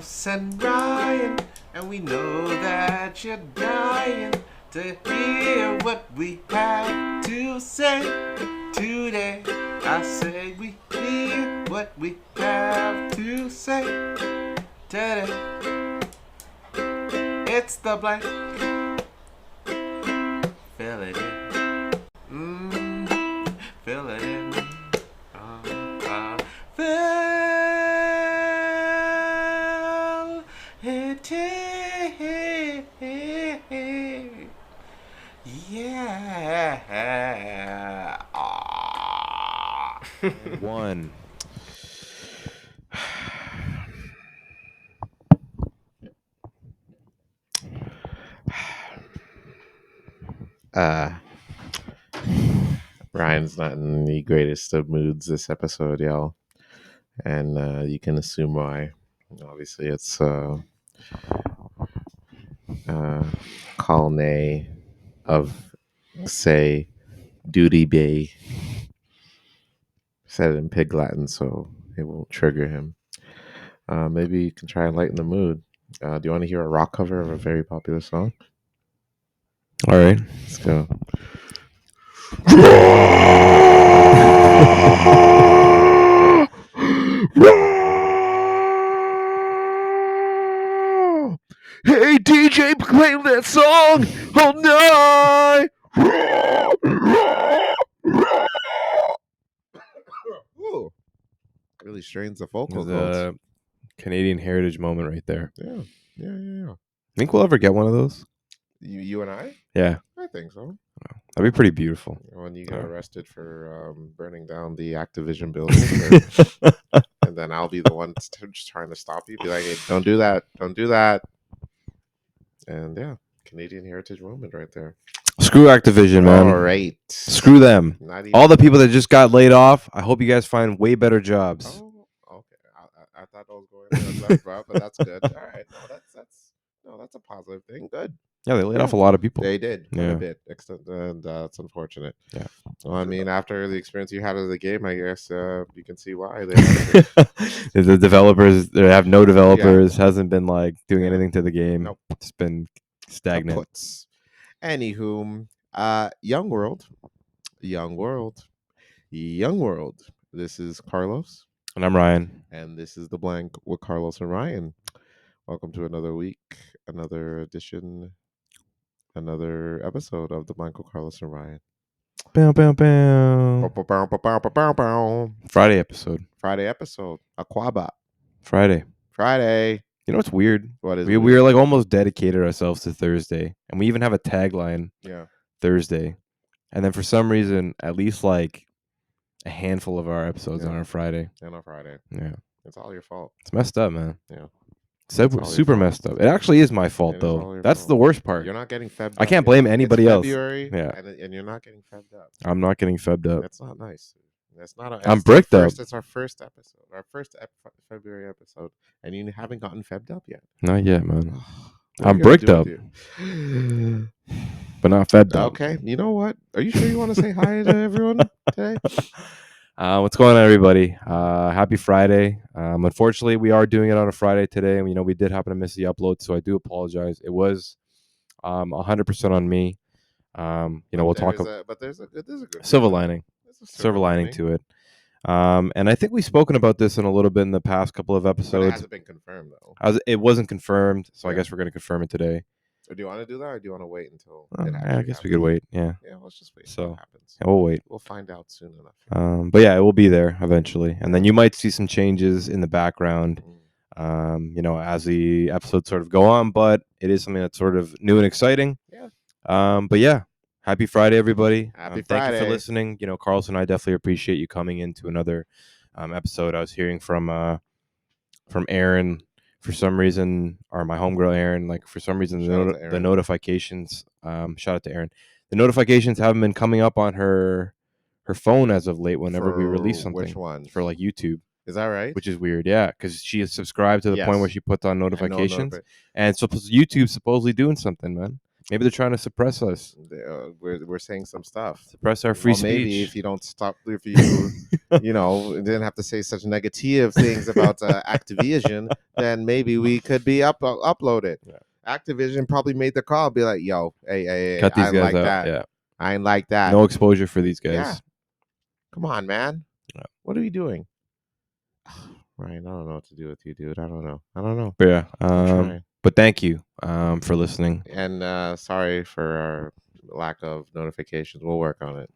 Carlos and Ryan, and we know that you're dying to hear what we have to say today. I say we hear what we have to say today. It's the blank. Fill it in. Fill it in. Fill it in. Yeah. One. Ryan's not in the greatest of moods this episode, y'all. And you can assume why. Obviously, it's colonnade of, say, duty bay. Said it in Pig Latin, so it won't trigger him. Maybe you can try and lighten the mood. Do you want to hear a rock cover of a very popular song? All right. Let's go. Hey DJ, play that song all night. Ooh, really strains the vocal There's cords. a Canadian heritage moment right there. Yeah. Think we'll ever get one of those? You and I? Yeah, I think so. that'd be pretty beautiful. When you get arrested for burning down the Activision building, and then I'll be the one just trying to stop you. Be like, hey, don't do that. Don't do that. And yeah, Canadian heritage moment right there. Screw Activision, man. All right. Screw them. Not even... All the people that just got laid off, I hope you guys find way better jobs. Oh, okay. I thought I was going to the left route, but that's good. All right. No, that's a positive thing. Good. Yeah, they laid off a lot of people. They did. Yeah. A bit. And that's unfortunate. Yeah. Well, I mean, after the experience you had of the game, I guess you can see why they the developers, they have no developers, hasn't been like doing anything to the game. Nope. It's been stagnant. Anywho, Young World. This is Carlos. And I'm Ryan. And this is The Blank with Carlos and Ryan. Welcome to another week, another edition, another episode of The Blank with Carlos and Ryan. Bow, bow, bow. Friday episode. Aquaba. Friday. You know what's weird? What is we were like almost dedicated ourselves to Thursday. And we even have a tagline. Yeah. Thursday. And then for some reason, at least like a handful of our episodes on our Friday. Yeah. It's all your fault. It's messed up, man. Yeah. Super messed up. It actually is my fault, though. That's the worst part. You're not getting febbed up. I can't blame anybody else. February, yeah. And you're not getting febbed up. I'm not getting febbed up. That's not nice. That's not. I'm bricked up. It's our first episode. Our first February episode. And you haven't gotten febbed up yet. Not yet, man. I'm bricked up. But not febbed up. Okay. You know what? Are you sure you want to say hi to everyone today? What's going on, everybody? Happy Friday. Unfortunately, we are doing it on a Friday today, and we did happen to miss the upload, so I do apologize. It was 100% on me. We'll talk about. But there's a good silver lining. Silver lining to it. And I think we've spoken about this in a little bit in the past couple of episodes. But it hasn't been confirmed though. It wasn't confirmed, so I guess we're going to confirm it today. Or do you want to do that, or do you want to wait until? I guess happens? We could wait. Yeah. Yeah, let's just wait. So what happens. Yeah, we'll wait. We'll find out soon enough. But yeah, it will be there eventually, and then you might see some changes in the background. As the episodes sort of go on, but it is something that's sort of new and exciting. Yeah. But yeah, happy Friday, everybody. Happy Friday. Thank you for listening. Carlos and I definitely appreciate you coming into another episode. I was hearing from Aaron for some reason, or my homegirl Aaron, like for some reason the notifications, shout out to Aaron. The notifications haven't been coming up on her phone as of late whenever we release something. Which one? For like YouTube. Is that right? Which is weird, yeah, because she is subscribed to the point where she puts on notifications, and so YouTube's supposedly doing something, man. Maybe they're trying to suppress us. We're saying some stuff. Suppress our free speech. Maybe if you don't stop, if you didn't have to say such negative things about Activision, then maybe we could be uploaded. Yeah. Activision probably made the call, be like, "Yo, hey, Cut these I ain't guys like out. that. Yeah. I ain't like that. No exposure for these guys. Yeah. Come on, man. Yeah. What are we doing?" Ryan, I don't know what to do with you, dude. I don't know. But yeah. But thank you for listening. And sorry for our lack of notifications. We'll work on it.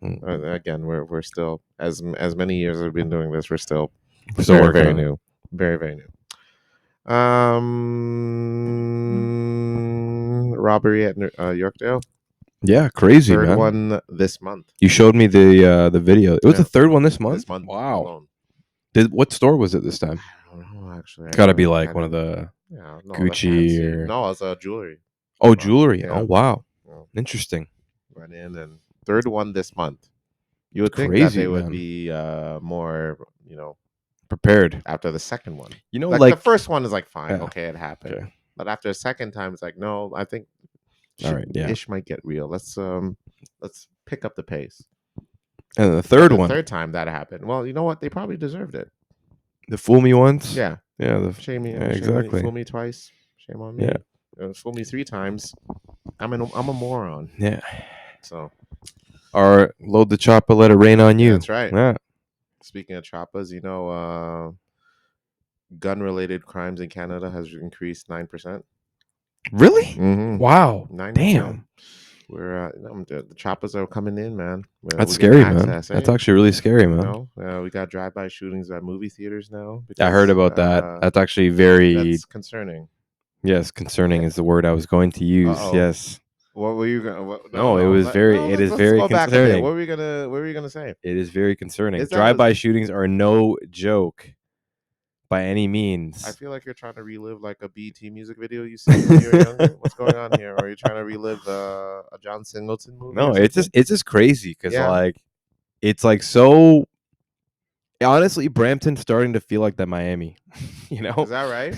Again, we're still as many years we've been doing this. We're still very new, very new. Robbery at Yorkdale. Yeah, crazy, third man. one this month. You showed me the video. It was the third one this month. Wow. Alone. What store was it this time? I don't know, actually. Got to be like one of the Gucci or... No, it's jewelry. Oh, jewelry. Yeah. Oh, wow. Yeah. Interesting. Went in, and third one this month. You would think that they would be more, prepared after the second one. Like the first one is like, fine, okay, it happened. Okay. But after the second time, it's like, no, I think ish might get real. Let's pick up the pace. And the third third time that happened. Well, you know what? They probably deserved it. The fool me once. Yeah. Yeah. Shame me. Exactly. Fool me twice. Shame on me. Yeah. Fool me 3 times. I'm a moron. Yeah. So. Or load the chopper, let it rain on you. That's right. Yeah. Speaking of choppers, gun-related crimes in Canada has increased 9%. Really? Mm-hmm. Wow. 9%. Damn. We're the choppers are coming in, man. That's scary, man. That's actually really scary, man. We got drive-by shootings at movie theaters now. Because, I heard about that. That's actually very... That's concerning. Yes, concerning is the word I was going to use. Uh-oh. Yes. What were you gonna? No, it was very. It is very concerning. What were you gonna say? It is very concerning. Drive-by shootings are no joke, by any means. I feel like you're trying to relive like a BT music video you see when you were younger. What's going on here? Or are you trying to relive a John Singleton movie? No, it's just crazy because it's like so. Honestly, Brampton's starting to feel like that Miami. Is that right?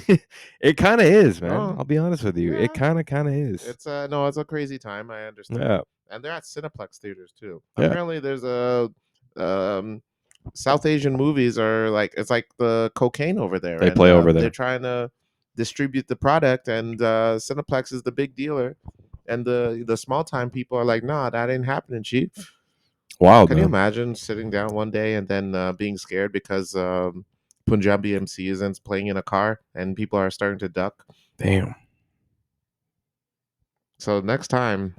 It kind of is, man. I'll be honest with you. Yeah. It kind of is. It's it's a crazy time. I understand. Yeah. And they're at CINEPLEX theaters too. Yeah. Apparently, there's a South Asian movies are like, it's like the cocaine over there. They play over there. They're trying to distribute the product, and CINEPLEX is the big dealer, and the small time people are like, nah, that ain't happening, chief. Wow. Can you imagine sitting down one day and then being scared because Punjabi MC isn't playing in a car and people are starting to duck? Damn. So next time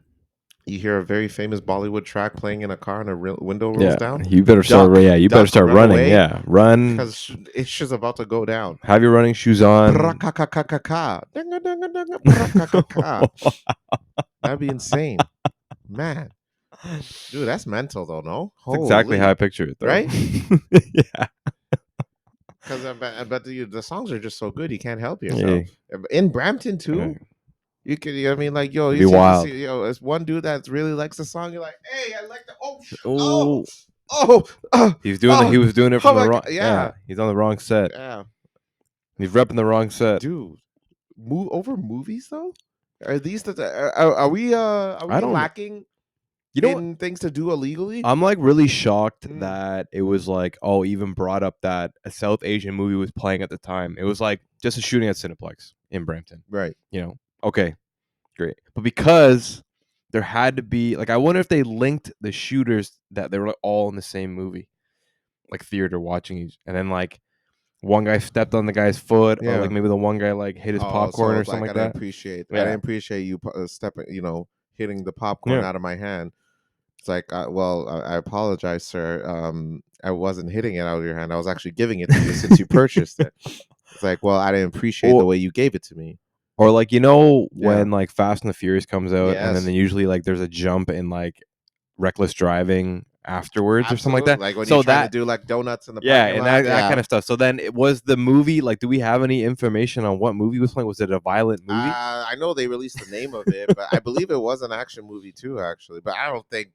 you hear a very famous Bollywood track playing in a car and a window rolls down, you better start. You better start running. Away, run because it's just about to go down. Have your running shoes on. That'd be insane, man. Dude, that's mental though, no? That's exactly how I picture it, though. Right? Yeah. Because I bet the songs are just so good, you can't help yourself. Yeah. In Brampton too, you could. I mean, like, yo, you wild. It's one dude that really likes the song. You're like, hey, I like the He was doing it from the wrong. Yeah, he's on the wrong set. Yeah, he's repping the wrong set, dude. Over movies though. Are these are we lacking? In things to do illegally? I'm like really shocked that it was like, even brought up that a South Asian movie was playing at the time. It was like just a shooting at CINEPLEX in Brampton. Right. Okay, great. But because there had to be, like, I wonder if they linked the shooters that they were like all in the same movie, like theater watching each, and then like one guy stepped on the guy's foot, or like maybe the one guy like hit his popcorn or something like that. I didn't appreciate you stepping, hitting the popcorn out of my hand. It's like, I apologize, sir. I wasn't hitting it out of your hand. I was actually giving it to you since you purchased it. It's like, well, I didn't appreciate the way you gave it to me. Or like, when like Fast and the Furious comes out, and then usually like there's a jump in like reckless driving afterwards or something like that. Like when you're trying to do like donuts in the parking lot. And that kind of stuff. So then it was the movie. Like, do we have any information on what movie was playing? Was it a violent movie? I know they released the name of it, but I believe it was an action movie too, actually. But I don't think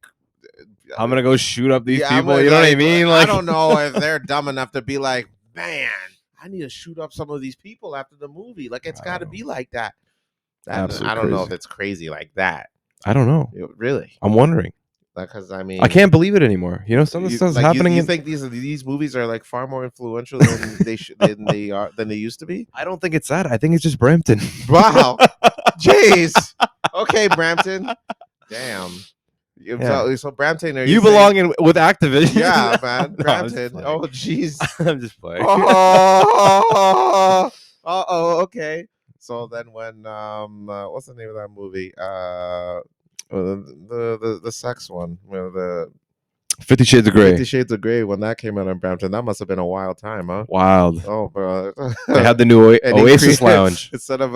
I'm gonna go shoot up these people. You know what I mean? Like, I don't know if they're dumb enough to be like, man, I need to shoot up some of these people after the movie. Like, it's got to be like that. I don't know if it's crazy like that. I don't know. Really? I'm wondering. Because I mean, I can't believe it anymore. You know, some of the stuff's happening. You think these movies are like far more influential than they used to be? I don't think it's that. I think it's just Brampton. Wow. Jeez. Okay, Brampton. Damn. Yeah. So Brampton, you belong in with Activision. Yeah, man. No, Brampton. Oh, jeez. I'm just playing. Okay. So then when what's the name of that movie? The sex one, the 50 Shades of Grey. 50 Shades of Grey, when that came out in Brampton, that must have been a wild time, huh? Wild. Oh, bro. They had the new Oasis Lounge. Instead of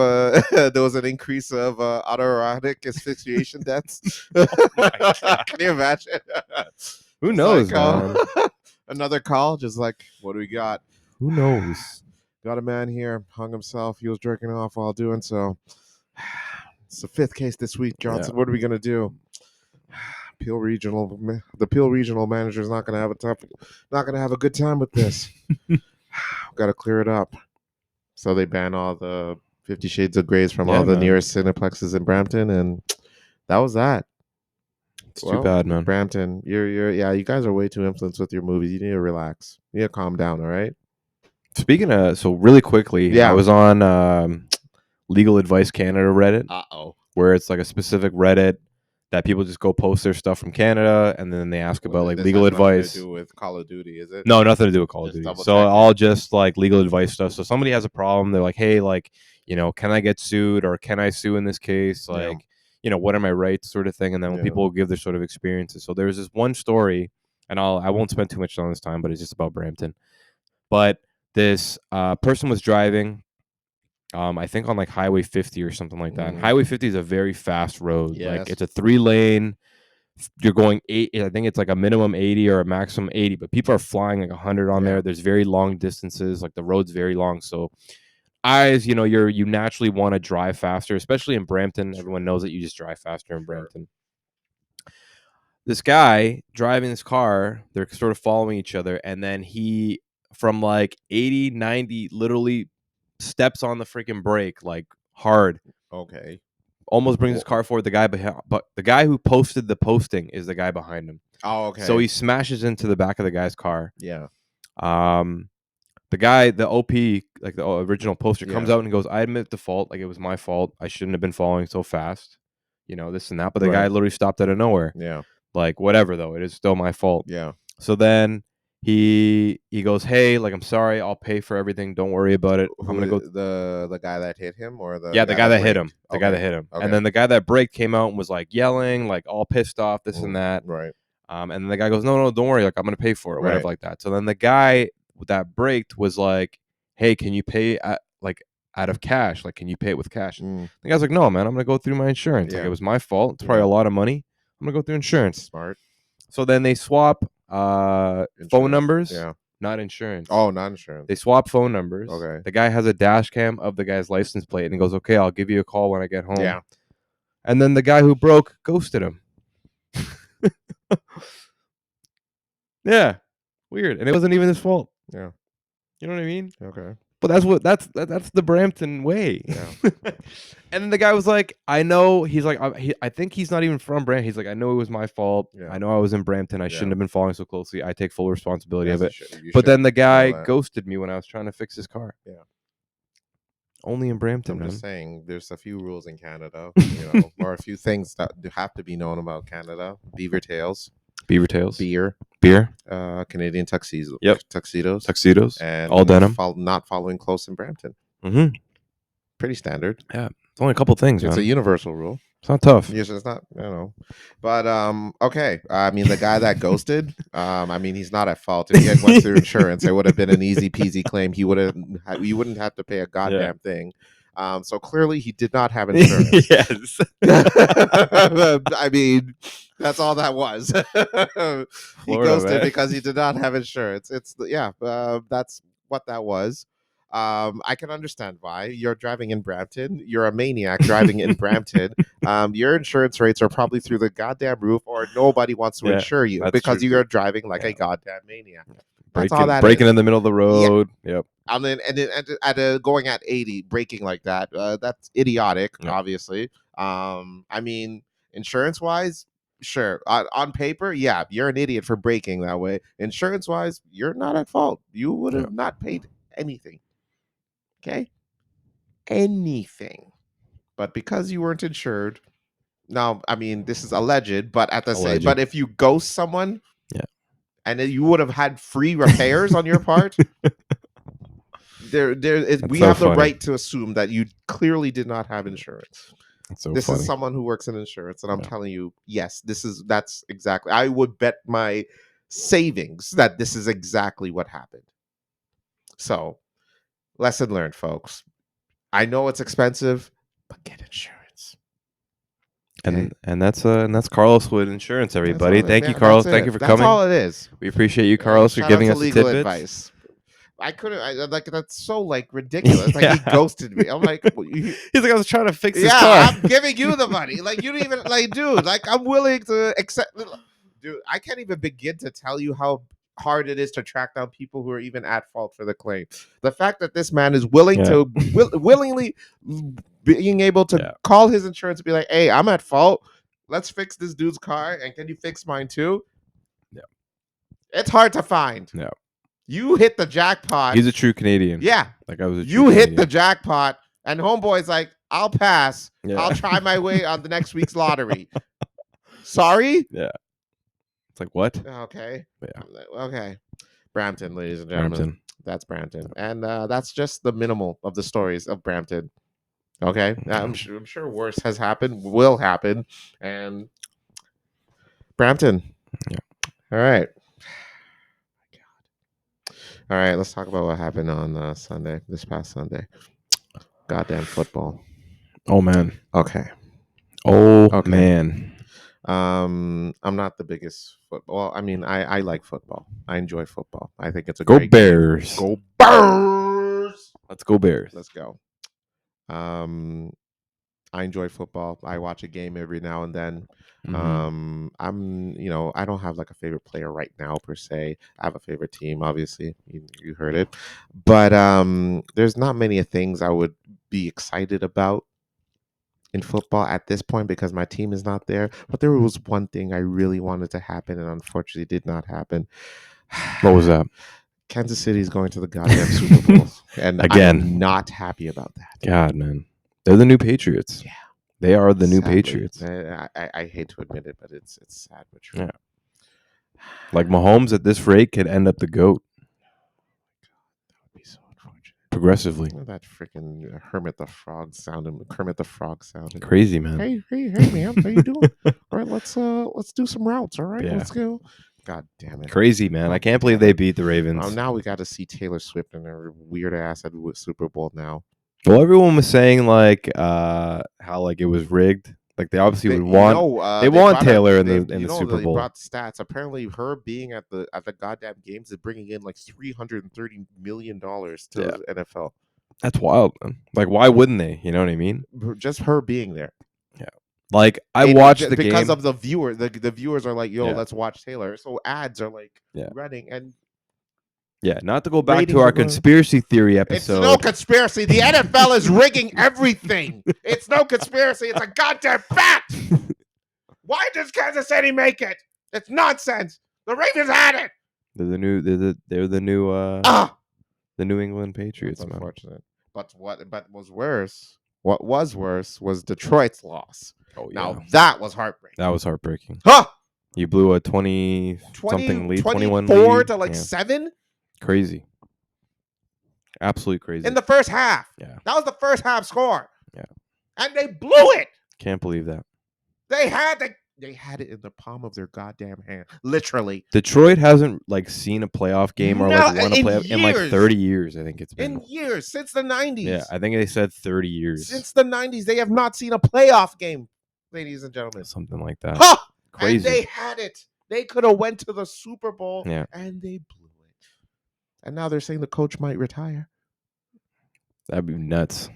there was an increase of autoerotic asphyxiation deaths. Oh my God. Can you imagine? Who knows, man? Another call, just like, what do we got? Who knows? Got a man here, hung himself. He was jerking off while doing so. It's the 5th case this week, Johnson. Yeah. What are we gonna do? The Peel Regional manager is not gonna have a good time with this. Got to clear it up. So they ban all the 50 Shades of Greys from all the nearest cineplexes in Brampton, and that was that. It's too bad, man. Brampton, you guys are way too influenced with your movies. You need to relax. You need to calm down, all right? Speaking of, so really quickly, I was on Legal Advice Canada Reddit. Where it's like a specific Reddit that people just go post their stuff from Canada, and then they ask about like legal advice. Nothing to do with Call of Duty, is it? No, nothing to do with Call of Duty. So all just like legal advice stuff. So somebody has a problem, they're like, hey, like, you know, can I get sued, or can I sue in this case? Like, you know, what are my rights, sort of thing. And then when people give their sort of experiences. So there's this one story, and I won't spend too much on this time, but it's just about Brampton. But this person was driving, I think on like Highway 50 or something like that. And Highway 50 is a very fast road. Yes. Like it's a 3-lane. You're going 8. I think it's like a minimum 80 or a maximum 80, but people are flying like 100 on there. There's very long distances. Like the road's very long. So you know, you naturally want to drive faster, especially in Brampton. Everyone knows that you just drive faster in Brampton. This guy driving this car, they're sort of following each other. And then he, from like 80, 90, literally steps on the freaking brake like hard. Okay. Almost brings his car forward. The guy but the guy who posted the posting is the guy behind him. Oh, okay. So he smashes into the back of the guy's car. Yeah. The guy, the OP, like the original poster, comes out and goes, I admit the fault. Like, it was my fault. I shouldn't have been following so fast. You know, this and that. But the guy literally stopped out of nowhere. Yeah. Like, whatever, though. It is still my fault. Yeah. So then he goes, hey, like, I'm sorry. I'll pay for everything. Don't worry about it. I'm going to go. The guy that hit him, or the guy that hit him. The guy that hit him. Okay. And then the guy that braked came out and was like yelling, like all pissed off, this and that. Right. And then the guy goes, no, don't worry. Like, I'm going to pay for it, whatever, like that. So then the guy that braked was like, hey, can you pay out of cash? Like, can you pay it with cash? The guy's like, no, man, I'm going to go through my insurance. Like, it was my fault. It's probably a lot of money. I'm going to go through insurance. Smart. So then they swap phone numbers. Yeah. Not insurance. Oh, not insurance. They swap phone numbers. Okay. The guy has a dash cam of the guy's license plate and he goes, okay, I'll give you a call when I get home. Yeah. And then the guy who broke ghosted him. Yeah. Weird. And it wasn't even his fault. Yeah. You know what I mean? Okay. But that's the Brampton way. Yeah. And then the guy was like, I know. He's like, I think he's not even from Brampton. He's like, I know it was my fault. Yeah. I know I was in Brampton. I shouldn't have been following so closely. I take full responsibility of it. But then the guy ghosted me when I was trying to fix his car. Yeah. Only in Brampton. I'm just saying, there's a few rules in Canada, you know, or a few things that have to be known about Canada. Beaver tails. Beer. Canadian tuxedos. Yep. Tuxedos. And all denim. Not following close in Brampton. Mm-hmm. Pretty standard. Yeah. It's only a couple things, It's man. a universal rule. It's not tough. Yes, it's not, you know. But okay. I mean, the guy that ghosted, I mean, he's not at fault. If he had went through insurance, it would have been an easy peasy claim. You wouldn't have to pay a goddamn thing. So clearly he did not have insurance. Yes. I mean, that's all that was. He ghosted because he did not have insurance. That's what that was. I can understand why. You're driving in Brampton. You're a maniac driving in Brampton. Your insurance rates are probably through the goddamn roof, or nobody wants to insure you because you are driving like a goddamn maniac. That's all that breaking is. In the middle of the road. Yeah. Yep. And then going at 80, braking like that, that's idiotic, obviously. I mean, Insurance-wise, sure. On paper, yeah, you're an idiot for breaking that way. Insurance-wise, you're not at fault. You would have not paid anything. Okay? Anything. But because you weren't insured, now, I mean, this is alleged, but at the same, but if you ghost someone, and you would have had free repairs on your part, we have the right to assume that you clearly did not have insurance. This is someone who works in insurance, and I'm telling you, yes, that's exactly. I would bet my savings that this is exactly what happened. So, lesson learned, folks. I know it's expensive, but get insurance. Okay? And that's Carlos with insurance, everybody. Thank you, Carlos. Thank you for coming. That's all it is. We appreciate you, Carlos, for giving us legal advice. I couldn't. That's so ridiculous. Like he ghosted me. I'm like, he's like, I was trying to fix his car. I'm giving you the money. Like you don't even dude. Like I'm willing to accept. Dude, I can't even begin to tell you how hard it is to track down people who are even at fault for the claim. The fact that this man is willing to willingly being able to call his insurance and be like, "Hey, I'm at fault. Let's fix this dude's car, and can you fix mine too?" Yeah, it's hard to find. Yeah. You hit the jackpot. He's a true Canadian. Yeah. Like I was hit the jackpot, and homeboy's like, I'll pass. Yeah. I'll try my way on the next week's lottery. Sorry? Yeah. It's like, what? Okay. Yeah. Okay. Brampton, ladies and gentlemen. That's Brampton. And that's just the minimal of the stories of Brampton. Okay? I'm sure worse has happened, will happen. And Brampton. Yeah. All right. All right, let's talk about what happened on Sunday, this past Sunday. Goddamn football. Oh, man. Okay. Okay. Man. I'm not the biggest football. Well, I mean, I like football. I enjoy football. I think it's a great Bears. Game. Go Bears. Let's go Bears. Let's go. I enjoy football. I watch a game every now and then. Mm-hmm. I don't have like a favorite player right now per se. I have a favorite team, obviously. You heard it. But there's not many things I would be excited about in football at this point because my team is not there. But there was one thing I really wanted to happen and unfortunately did not happen. What was that? Kansas City is going to the goddamn Super Bowl. And again, I'm not happy about that. God, man. They're the new Patriots. Yeah. They are the new Patriots. I hate to admit it, but it's sad but true. Yeah. Like Mahomes at this rate could end up the GOAT. That would be so unfortunate. Progressively. That freaking Kermit the Frog sounded. Crazy, man. Hey, man, how you doing? All right, let's do some routes. All right, let's go. God damn it. Crazy, man. I can't believe they beat the Ravens. Now we got to see Taylor Swift in her weird ass at the Super Bowl now. Well, everyone was saying how it was rigged. Like they obviously would want. They want Taylor in the Super Bowl. They brought stats. Apparently, her being at the goddamn games is bringing in like $330 million to the NFL. That's wild, man. Like, why wouldn't they? You know what I mean? Just her being there. Yeah. Like I watched the game because of the viewer. The viewers are like, "Yo, let's watch Taylor." So ads are like running and. Yeah, not to go back to our conspiracy theory episode. It's no conspiracy. The NFL is rigging everything. It's no conspiracy. It's a goddamn fact. Why does Kansas City make it? It's nonsense. The Ravens had it. They're the New England Patriots. That's unfortunate. But what was worse? What was worse was Detroit's loss. Oh yeah. Now that was heartbreaking. That was heartbreaking. Huh? You blew a 20-something lead, 21 lead. To like 7. Crazy. Absolutely crazy. In the first half. Yeah. That was the first half score. Yeah. And they blew it. Can't believe that. They had it in the palm of their goddamn hand. Literally. Detroit hasn't seen a playoff game or won a playoff in like 30 years, I think it's been. In years. Since the 90s. Yeah, I think they said 30 years. Since the 90s, they have not seen a playoff game, ladies and gentlemen. Something like that. Huh! Crazy. And they had it. They could have went to the Super Bowl and they blew it. And now they're saying the coach might retire. That'd be nuts.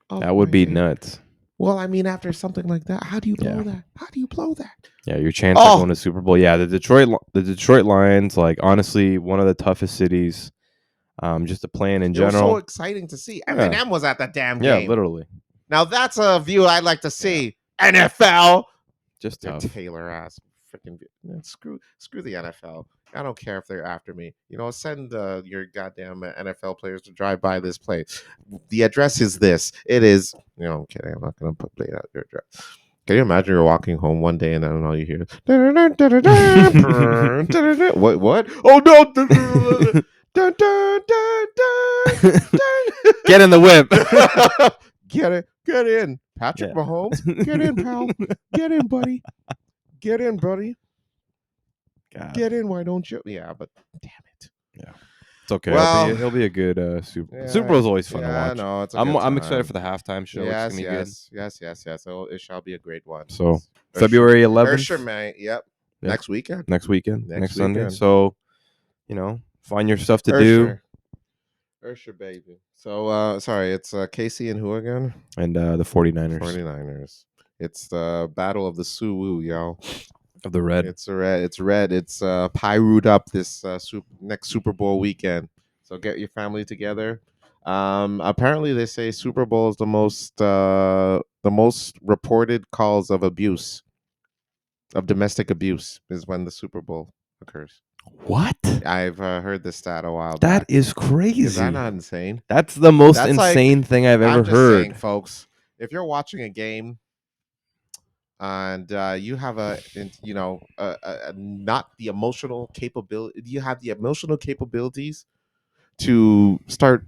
Oh, that would be nuts. Well, I mean, after something like that, how do you blow that? How do you blow that? Yeah, your chance of going to Super Bowl. Yeah, the Detroit Lions, like honestly, one of the toughest cities, just to play in general. It was so exciting to see. Eminem was at the damn game. Yeah, literally. Now that's a view I'd like to see. NFL. Just Your tough. Taylor ass freaking screw the NFL. I don't care if they're after me. Send your goddamn NFL players to drive by this place. The address is this. It is. I'm kidding. I'm not gonna put play out your address. Can you imagine you're walking home one day and then all you hear? What? Oh no! Get in the whip. Get in. Patrick Mahomes. Get in, pal. Get in, buddy. Get in, buddy. God. Get in, why don't you? Yeah, but damn it. Yeah. It's okay. Well, it'll be a good Super Bowl is always fun to watch. No, it's I'm excited for the halftime show. Yes, it's gonna be yes. So it shall be a great one. So February 11th. Yep. Yep. Next weekend. Next Sunday. So, find your stuff to do. Ursher, baby. So, sorry, it's Casey and who again? And the 49ers. 49ers. It's the battle of the Sioux, y'all. Of the red. It's red. It's pyroed up this next Super Bowl weekend. So get your family together. Apparently, they say Super Bowl is the most reported calls of domestic abuse is when the Super Bowl occurs. What? I've heard this stat a while back. That is crazy. Is that not insane? That's the most insane thing I've ever heard. Saying, folks, if you're watching a game and you have not the emotional capability, you have the emotional capabilities to start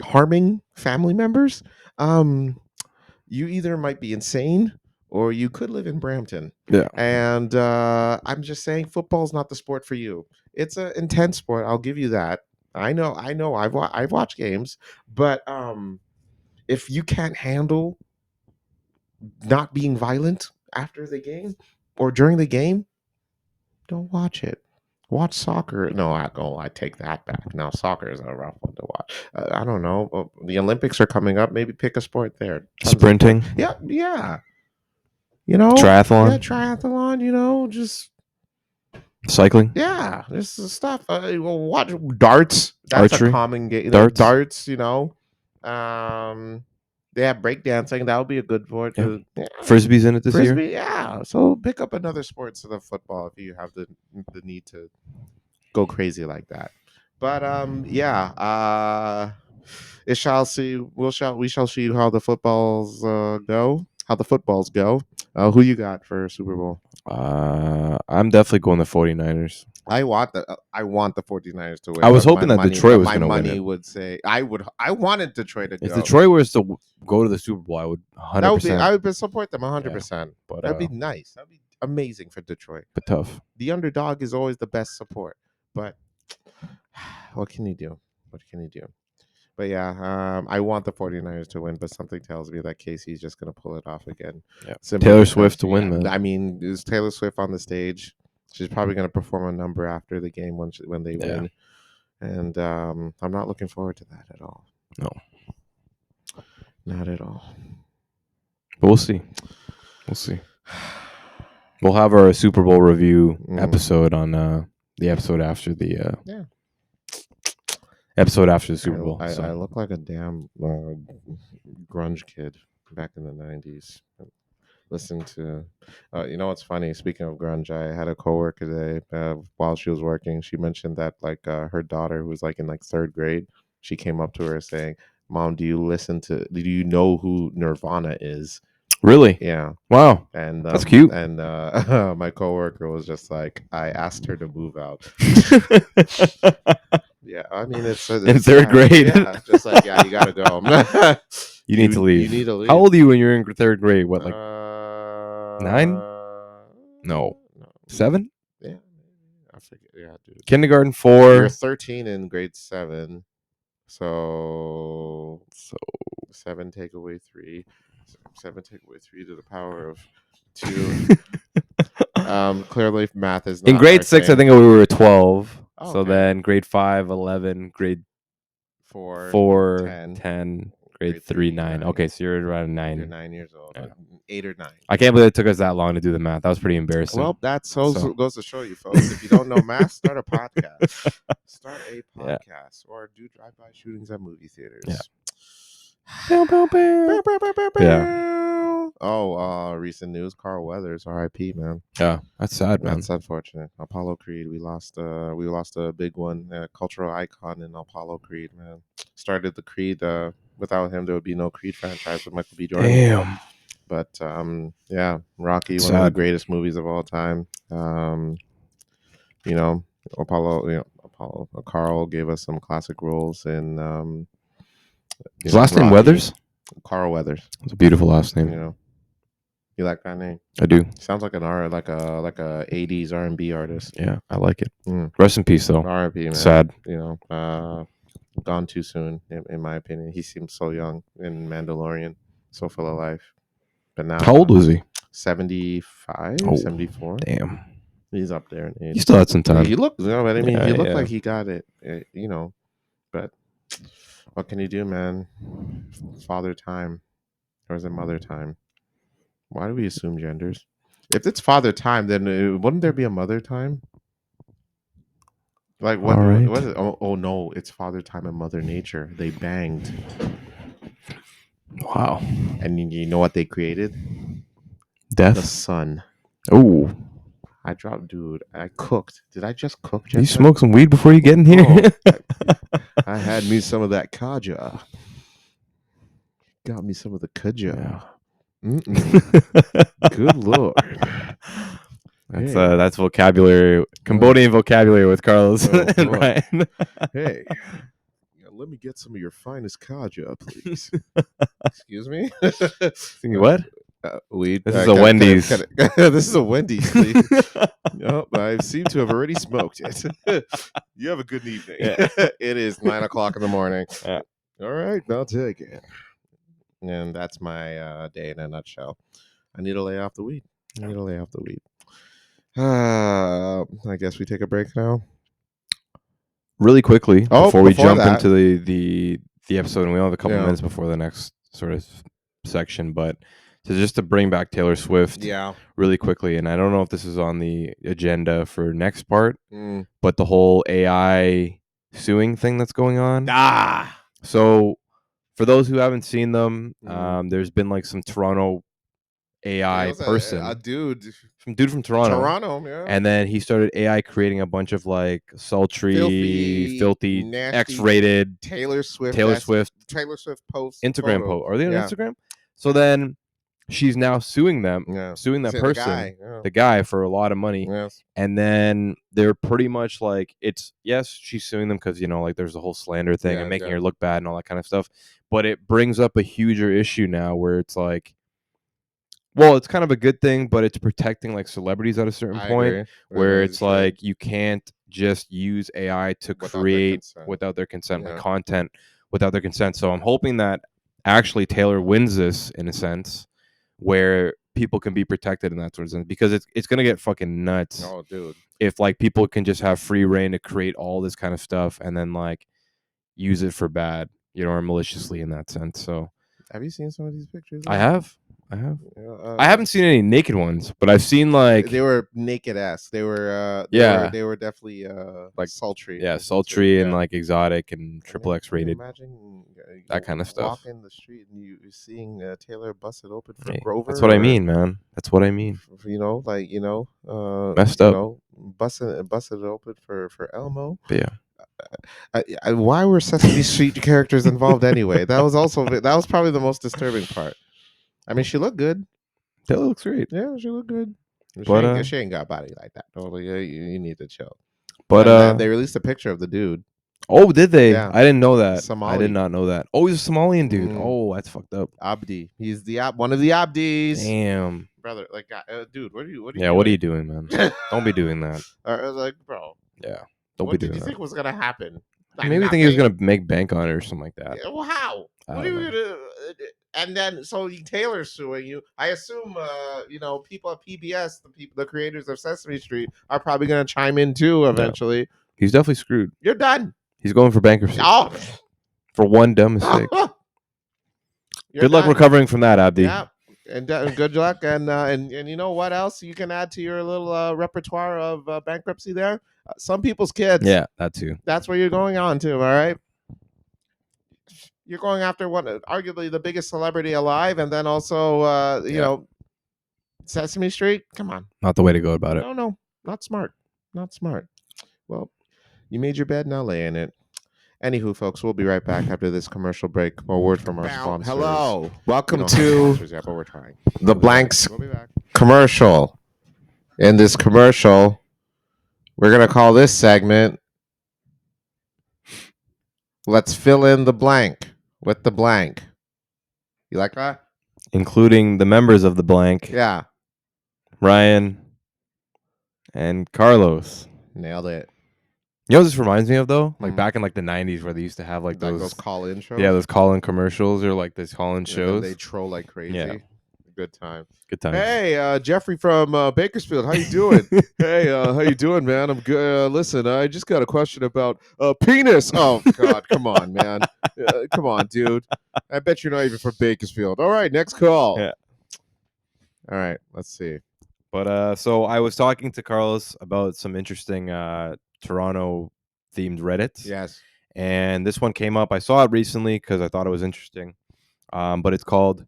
harming family members, you either might be insane or you could live in Brampton. Yeah. And I'm just saying, football's not the sport for you. It's an intense sport. I'll give you that. I know. I've watched games, but if you can't handle not being violent after the game or during the game, don't watch it. Watch soccer. No, I take that back. Now, soccer is a rough one to watch. I don't know. The Olympics are coming up. Maybe pick a sport there. Sprinting. Yeah. Triathlon. Yeah, triathlon. Just cycling. Yeah, this is stuff. Watch darts. That's archery. A common game. Darts. They have breakdancing. That would be a good sport. Yeah. Frisbee's in it this year. Yeah. So pick up another sport instead of football if you have the need to go crazy like that. But we shall see how the footballs go. How the footballs go. Who you got for Super Bowl? I'm definitely going the 49ers. I want the 49ers to win. I was hoping that Detroit was going to win. My money would say I wanted Detroit to go. If Detroit was to go to the Super Bowl, I would 100%. I would support them 100%. Yeah, but that'd be nice. That'd be amazing for Detroit. But tough. The underdog is always the best support. But what can you do? But yeah, I want the 49ers to win, but something tells me that Casey's just going to pull it off again. Yeah. Taylor Swift to win, man. I mean, is Taylor Swift on the stage? She's probably going to perform a number after the game when they win. And I'm not looking forward to that at all. No. Not at all. But we'll see. We'll have our Super Bowl review episode on the episode after the episode after the Super Bowl. I look like a damn grunge kid back in the 90s. Listen to, what's funny? Speaking of grunge, I had a coworker today while she was working. She mentioned that her daughter, who was in third grade, she came up to her saying, "Mom, do you know who Nirvana is?" Really? Yeah. Wow. And that's cute. And my coworker was just like, I asked her to move out. Yeah, I mean it's in third grade. Yeah, just you gotta go. You need to leave. You need to leave. How old are you when you're in third grade? What, 9? No. 7? Yeah, I forget. Yeah, dude. Kindergarten 4. You're 13 in grade 7. So 7 take away 3. 7 take away 3 to the power of 2. Clearly math is not in grade 6. thing. I think we were 12. Oh, so okay. then grade 5, 11, grade 4, 10, grade 3, 9. Okay, so you're around 9. You're 9 years old. Yeah. 8 or 9. I can't believe it took us that long to do the math. That was pretty embarrassing. Well, that goes to show you, folks. If you don't know math, start a podcast. Or do drive-by shootings at movie theaters. Yeah. Yeah. Recent news: Carl Weathers, R.I.P. Man. Yeah, that's sad, man. That's unfortunate. Apollo Creed, we lost a big one, cultural icon in Apollo Creed. Man, started the Creed. Without him, there would be no Creed franchise with Michael B. Jordan. Damn. But yeah, Rocky, It's one of the sad. greatest movies of all time. You know, Carl gave us some classic roles in. His last name Weathers? Carl Weathers. It's a beautiful last name. You know, you like that name? I do. Sounds like like a 80s R&B artist. Yeah, I like it. Rest in peace, though. R.I.P. Man. Sad. You know, gone too soon, in my opinion. He seemed so young in Mandalorian, so full of life. But now, how old was he? 75, 74. Damn. He's up there in age. He still had some time. He looked, you know what I mean? He looked like he got it, you know. But what can you do, man? Father time. Or is it mother time? Why do we assume genders? If it's father time, then wouldn't there be a mother time? Like what? Right. What is it? Oh no! It's father time and mother nature. They banged. Wow. And you know what they created? Death. The sun. Oh. I dropped, dude. I cooked. Did I just cook? You smoked some weed before you get in here? Oh, I had me some of that kaja. Got me some of the kaja. Good lord. That's vocabulary, Cambodian vocabulary with Carlos and Ryan. Hey, let me get some of your finest kaja, please. Excuse me? What? Weed. This is a Wendy's. This is a Wendy's, please. Nope, I seem to have already smoked it. You have a good evening. Yeah. It is 9:00 in the morning. Yeah. All right, I'll take it. And that's my day in a nutshell. I need to lay off the weed. I guess we take a break now. Really quickly, before we jump into the episode, and we only have a couple minutes before the next sort of section, but to bring back Taylor Swift really quickly, and I don't know if this is on the agenda for next part, but the whole AI suing thing that's going on. So for those who haven't seen them, there's been like some Toronto AI person, a dude from Toronto, and then he started AI creating a bunch of like sultry, filthy, nasty, X-rated Taylor Swift posts, Instagram post. Are they on Instagram? So then she's now suing that person, the guy, for a lot of money. And then they're pretty much like, she's suing them because, like there's a whole slander thing and making her look bad and all that kind of stuff. But it brings up a huger issue now where it's like, well, it's kind of a good thing, but it's protecting like celebrities at a certain point where it's like you can't just use AI to create without their consent, like content without their consent. So I'm hoping that actually Taylor wins this in a sense where people can be protected in that sort of sense, because it's gonna get fucking nuts. Oh, dude! If like people can just have free reign to create all this kind of stuff and then like use it for bad, or maliciously in that sense. So, have you seen some of these pictures? I have. I haven't seen any naked ones, but I've seen like they were naked-esque. They were they were definitely like sultry. Yeah, sultry and like exotic and triple X rated. Imagine that kind of stuff. Walking the street and you seeing Taylor busted open for Grover. That's what I mean, man. That's what I mean. Messed up. Busted it open for Elmo. Yeah. Why were Sesame Street characters involved anyway? That was probably the most disturbing part. I mean, she looked good. Taylor looks great. Yeah, she looked good. But she ain't got a body like that. Totally, you need to chill. But they released a picture of the dude. Oh, did they? Yeah. I didn't know that. Somali. I did not know that. Oh, he's a Somalian dude. Oh, that's fucked up. Abdi. He's one of the Abdis. Damn. Brother, like, dude, what are you doing? What are you doing, man? Don't be doing that. I was like, bro. Yeah. Don't be doing that. What did you think was gonna happen? Like, maybe think he was gonna make bank on it or something like that. Yeah, well, how? What are you gonna? And then Taylor's suing you. I assume people at PBS, the creators of Sesame Street, are probably gonna chime in too eventually. Yeah. He's definitely screwed. You're done. He's going for bankruptcy. Oh. For one dumb mistake. Good luck recovering from that, Abdi. Yeah. And good luck. And you know what else you can add to your little repertoire of bankruptcy there? Some people's kids. Yeah, that too. That's where you're going on to. All right. You're going after arguably the biggest celebrity alive, and then also, you know, Sesame Street. Come on, Not the way to go about it. no, not smart, not smart. Well, you made your bed, now lay in it. Anywho, folks, we'll be right back after this commercial break. More word from our sponsors. Hello, welcome to yet, but we're trying. The Blanks commercial. In this commercial, we're gonna call this segment "Let's Fill in the Blank with the Blank." You like that? Including the members of the blank. Yeah. Ryan and Carlos. Nailed it. You know what this reminds me of though? Like back in like the 90s where they used to have like those call-in shows. Yeah, those call-in commercials or like these call-in shows. They troll like crazy. Yeah. Good time. Good time. Hey, Jeffrey from Bakersfield. How you doing? Hey, how you doing, man? I'm good. Listen, I just got a question about penis. Oh God, come on, man. Come on, dude. I bet you're not even from Bakersfield. All right, next call. Yeah. All right, let's see. But so I was talking to Carlos about some interesting Toronto themed Reddits. Yes. And this one came up. I saw it recently because I thought it was interesting. But it's called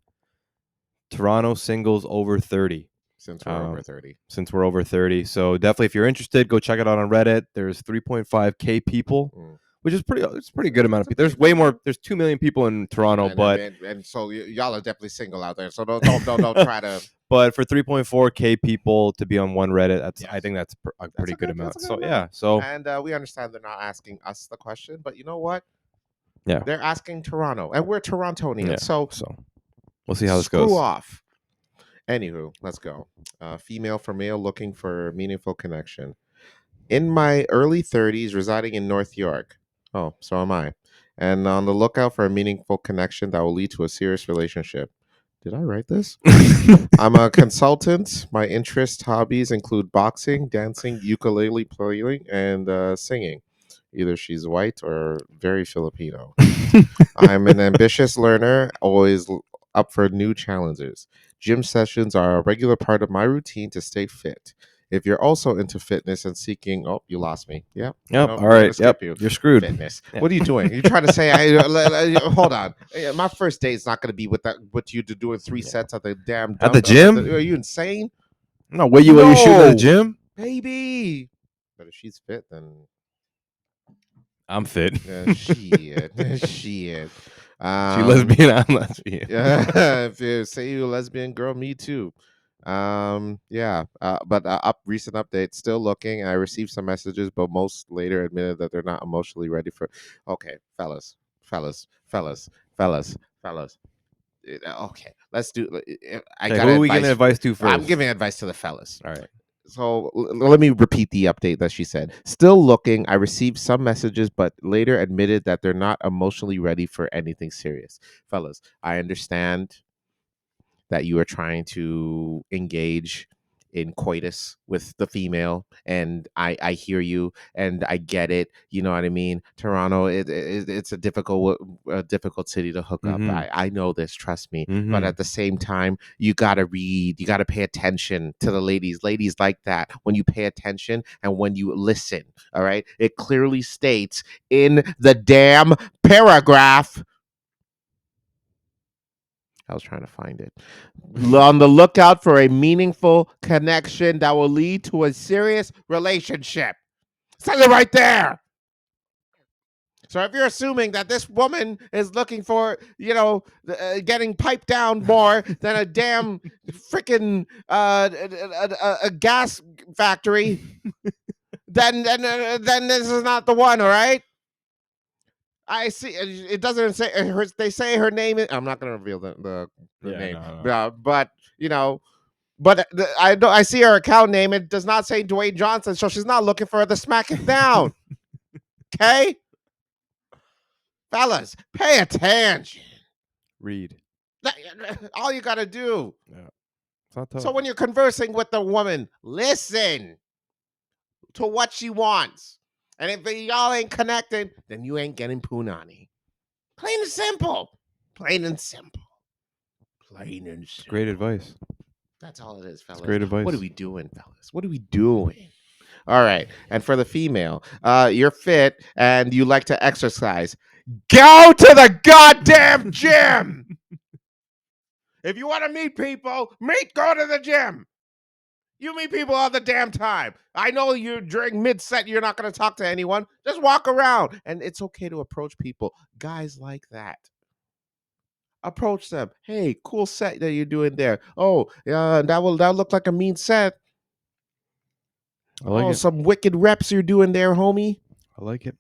Toronto Singles Over 30. Since we're over 30. Since we're over 30. So definitely if you're interested, go check it out on Reddit. There's 3.5K people. Which is pretty good amount of people. There's way more. There's 2 million people in Toronto, and so y'all are definitely single out there. So don't try to. But for 3.4K people to be on one Reddit, I think that's a pretty good amount. So yeah, and we understand they're not asking us the question, but you know what? Yeah, they're asking Toronto, and we're Torontonians. Yeah. So we'll see how this goes. Screw off. Anywho, let's go. Female for male looking for meaningful connection. In my early 30s, residing in North York. Oh, so am I. And on the lookout for a meaningful connection that will lead to a serious relationship. Did I write this? I'm a consultant. My interests, hobbies include boxing, dancing, ukulele playing, and singing. Either she's white or very Filipino. I'm an ambitious learner, always up for new challenges. Gym sessions are a regular part of my routine to stay fit. If you're also into fitness and seeking, oh, you lost me. Yeah. Yep. All right. Yep. You're screwed. Fitness. Yeah. What are you doing? You're trying to say, hold on. My first date is not going to be with you doing 3 sets at the damn at the gym. Are you insane? No, where you shooting at the gym, baby. But if she's fit, then I'm fit. Shit. She lesbian, I'm lesbian. Yeah. If you say you're a lesbian girl, me too. But recent update, still looking. I received some messages, but most later admitted that they're not emotionally ready for. Okay, fellas. Okay, let's do. Who are we giving advice to first? I'm giving advice to the fellas. All right. So let me repeat the update that she said. Still looking. I received some messages, but later admitted that they're not emotionally ready for anything serious. Fellas, I understand that you are trying to engage in coitus with the female, and I hear you and I get it. You know what I mean? Toronto, it's a difficult city to hook up. I know this, trust me. But at the same time, you gotta read, you gotta pay attention to the ladies. Ladies like that when you pay attention and when you listen. All right, it clearly states in the damn paragraph. I was trying to find it. On the lookout for a meaningful connection that will lead to a serious relationship. It says it right there. So if you're assuming that this woman is looking for, getting piped down more than a damn freaking a gas factory, then this is not the one. All right. I see. It doesn't say. They say her name is. I'm not going to reveal the name. No. But I see her account name. It does not say Dwayne Johnson, so she's not looking for her to smack it down. Okay, fellas, pay attention. Read. All you got to do. Yeah. It's not tough. So when you're conversing with the woman, listen to what she wants. And if y'all ain't connecting, then you ain't getting punani. Plain and simple. Plain and simple. Great advice. That's all it is, fellas. Great advice. What are we doing, fellas? What are we doing? All right. And for the female, you're fit and you like to exercise. Go to the goddamn gym. If you want to meet people, go to the gym. You meet people all the damn time. I know you during mid-set, you're not going to talk to anyone. Just walk around. And it's okay to approach people. Guys like that. Approach them. Hey, cool set that you're doing there. Oh, that look like a mean set. I like it. Some wicked reps you're doing there, homie. I like it.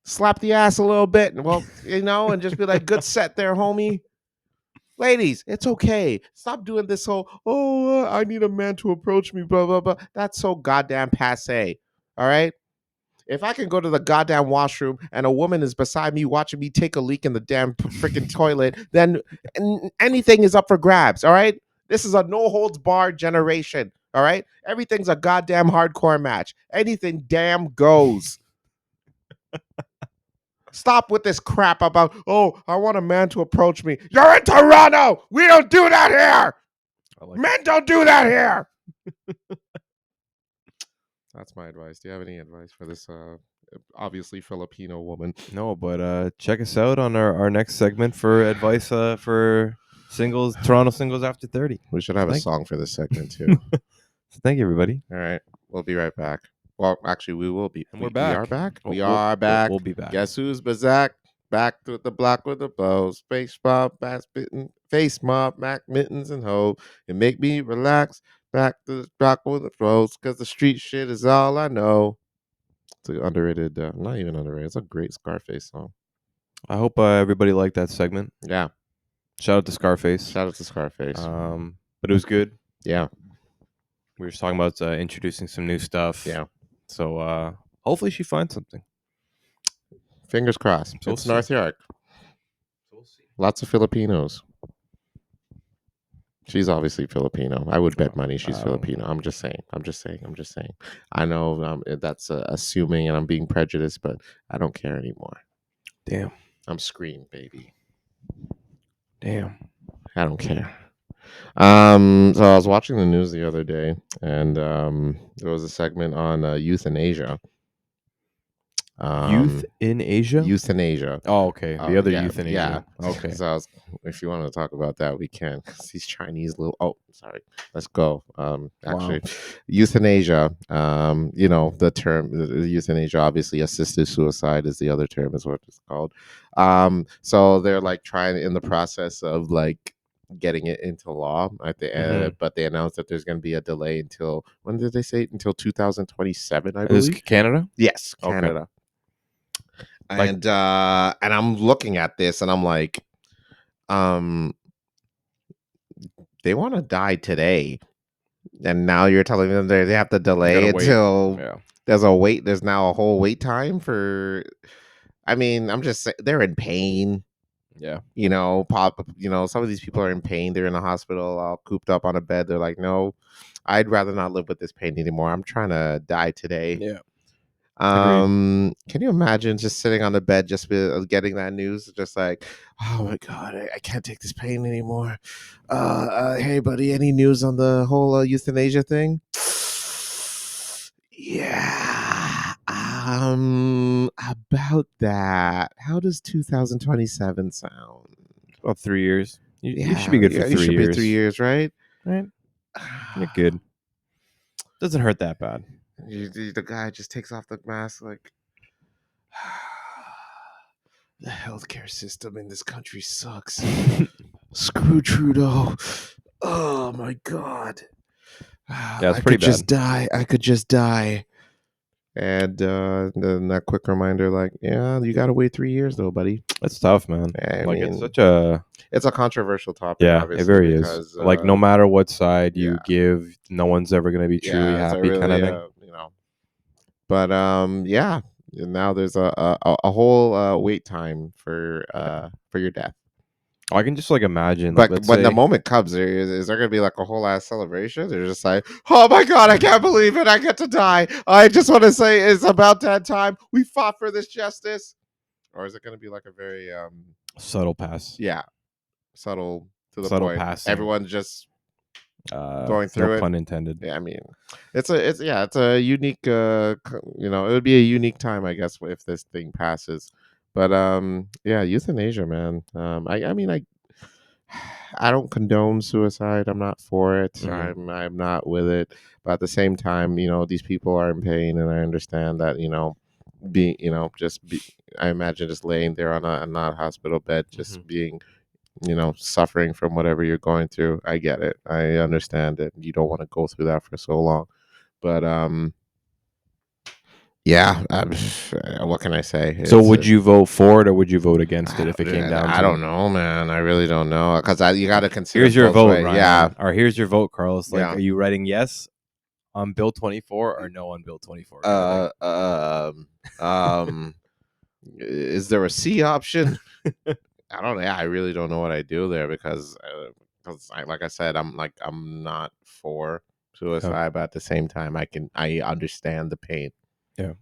Slap the ass a little bit. Well, and just be like, good set there, homie. Ladies, it's okay. Stop doing this whole, I need a man to approach me, blah, blah, blah. That's so goddamn passe. All right? If I can go to the goddamn washroom and a woman is beside me watching me take a leak in the damn freaking toilet, then anything is up for grabs. All right? This is a no holds barred generation. All right? Everything's a goddamn hardcore match. Anything damn goes. Stop with this crap about, I want a man to approach me. You're in Toronto. We don't do that here. Men don't do that here. That's my advice. Do you have any advice for this obviously Filipino woman? No, but check us out on our next segment for advice for singles, Toronto singles after 30. We should have a song for this segment too. So thank you, everybody. All right. We'll be right back. Well, actually, we will be. And we're back. We are back. We are back. We'll be back. Guess who's back? Back to the block with the bows. Space mob, bass bitten, face mob, Mac mittens and hoe. It make me relax. Back to the block with the throws, because the street shit is all I know. It's an underrated, not even underrated. It's a great Scarface song. I hope everybody liked that segment. Yeah. Shout out to Scarface. But it was good. Yeah. We were just talking about introducing some new stuff. Yeah. So hopefully she finds something. Fingers crossed. So it's North York. Lots of Filipinos. She's obviously Filipino. I would bet money she's Filipino. I'm just saying. I know that's assuming and I'm being prejudiced, but I don't care anymore. Damn. I'm screened, baby. Damn. I don't care. So I was watching the news the other day, and there was a segment on euthanasia. Youth in Asia? Euthanasia. Oh, okay. The other euthanasia. Yeah. Okay. So if you want to talk about that, we can. Because these Chinese little. Oh, sorry. Let's go. Actually, euthanasia. The term euthanasia. Obviously, assisted suicide is the other term, is what it's called. So they're like trying in the process of like getting it into law at the end, but they announced that there's going to be a delay until, when did they say? Until 2027, I believe. Is Canada? Yes, Canada. Okay. And I'm looking at this and I'm like, they want to die today, and now you're telling them they have to delay until there's now a whole wait time for. I mean, I'm just saying, they're in pain. Yeah. Some of these people are in pain. They're in the hospital, all cooped up on a bed. They're like, no, I'd rather not live with this pain anymore. I'm trying to die today. Yeah. Can you imagine just sitting on the bed, just getting that news, just like, oh my god, I can't take this pain anymore. Hey buddy, any news on the whole euthanasia thing? Yeah, about that. How does 2027 sound? About 3 years. You should be good for 3 years. You should be 3 years, right? Right. You're good. Doesn't hurt that bad. The guy just takes off the mask like, the healthcare system in this country sucks. Screw Trudeau. Oh my god. That's pretty bad. I could just die. And then that quick reminder, like, yeah, you gotta wait 3 years though, buddy. That's tough, man. It's a controversial topic. Yeah, it very is. Like, no matter what side you give, no one's ever gonna be truly happy, kind of thing. But now there's a whole wait time for your death. I can just like imagine. But when the moment comes, is there gonna be like a whole ass celebration? They're just like, oh my god, I can't believe it! I get to die. I just want to say it's about that time. We fought for this justice. Or is it gonna be like a very subtle pass? Yeah, subtle to the subtle point. Passing. Everyone just going through no it. pun intended. Yeah, I mean, it's a unique. You know, it would be a unique time, I guess, if this thing passes. But yeah, euthanasia, man. I mean, I don't condone suicide. I'm not for it. I'm not with it. But at the same time, you know, these people are in pain, and I understand that. You know, being, you know, I imagine just laying there on a not hospital bed, just being, you know, suffering from whatever you're going through. I get it. I understand it. You don't want to go through that for so long. But yeah, what can I say? So would you vote for it or would you vote against it if it came down to it? I don't know, man. I really don't know, because you got to consider. Here's your both vote, ways. Ryan. Yeah. Or here's your vote, Carlos. Like, Yeah. are you writing yes on Bill 24 or no on Bill 24? Is there a C option? I don't know. Yeah, I really don't know what I do there, because like I said, I'm not for suicide, but at the same time, I understand the pain. Yeah.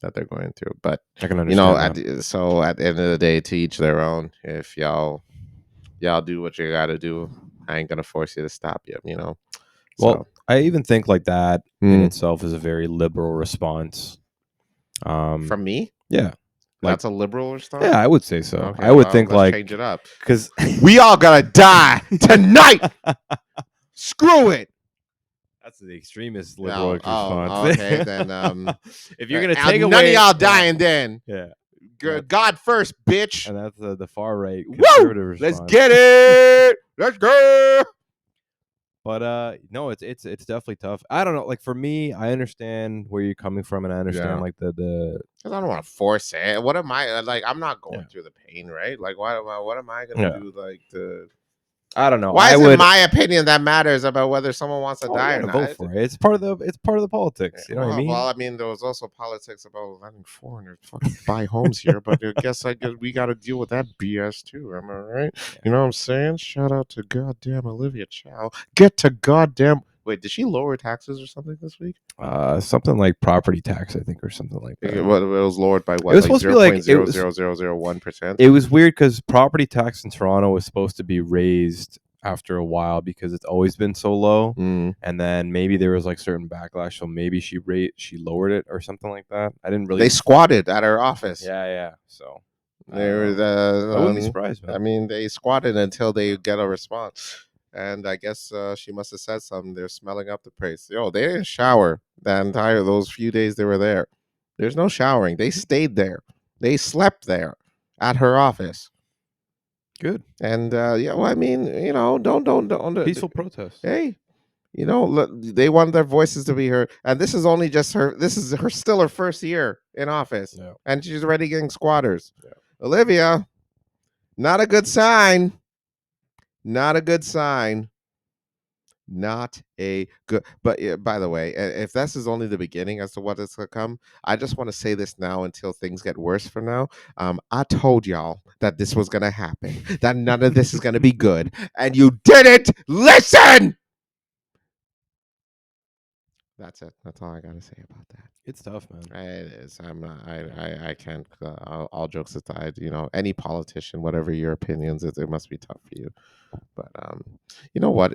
That they're going through, but I can understand. You know, so at the end of the day, to each their own. If y'all do what you got to do, I ain't gonna force you to stop you. You know. Well, I even think like that in itself is a very liberal response. From me, yeah. That's a liberal response? Yeah, I would say so. Okay, I would think let's change it up. Because we all gotta die tonight. Screw it. That's the extremist liberal response. Okay, then if you're gonna take none away, of y'all dying, then God first, bitch. And that's the far right conservative response. Let's get it. Let's go. But no, it's definitely tough. I don't know. Like for me, I understand where you're coming from, and I understand like the. Because I don't want to force it. What am I like? I'm not going through the pain, right? Like, what am I gonna do? Like to. I don't know. Why is it my opinion that matters about whether someone wants to die or not? Vote for it. It's part of the politics. You know what I mean? Well, I mean, there was also politics about letting foreigners fucking buy homes here, but I guess we got to deal with that BS too. Am I right? Yeah. You know what I'm saying? Shout out to goddamn Olivia Chow. Get to goddamn. Wait, did she lower taxes or something this week? Something like property tax, I think, or something like that. It was lowered by what? It was supposed to be like 0.00001%. It was weird because property tax in Toronto was supposed to be raised after a while because it's always been so low, and then maybe there was like certain backlash, so maybe she lowered it or something like that. I didn't really. They squatted at her office. Yeah. So they were. I wouldn't be surprised, man. I mean, they squatted until they get a response. And I guess she must have said something. They're smelling up the place. Yo, they didn't shower those few days they were there. There's no showering. They stayed there. They slept there at her office. Good. And well, I mean, you know, don't peaceful protest. Hey, you know, they want their voices to be heard. And this is only just her. This is still her first year in office, and she's already getting squatters. Yeah. Olivia, not a good sign. Not a good sign. Not a good. But by the way, if this is only the beginning as to what is to come, I just want to say this now until things get worse for now. I told y'all that this was going to happen, that none of this is going to be good, and you didn't listen. That's it. That's all I got to say about that. It's tough, man. It is. I'm not. I can't. All jokes aside, you know, any politician, whatever your opinions is, it must be tough for you. But you know what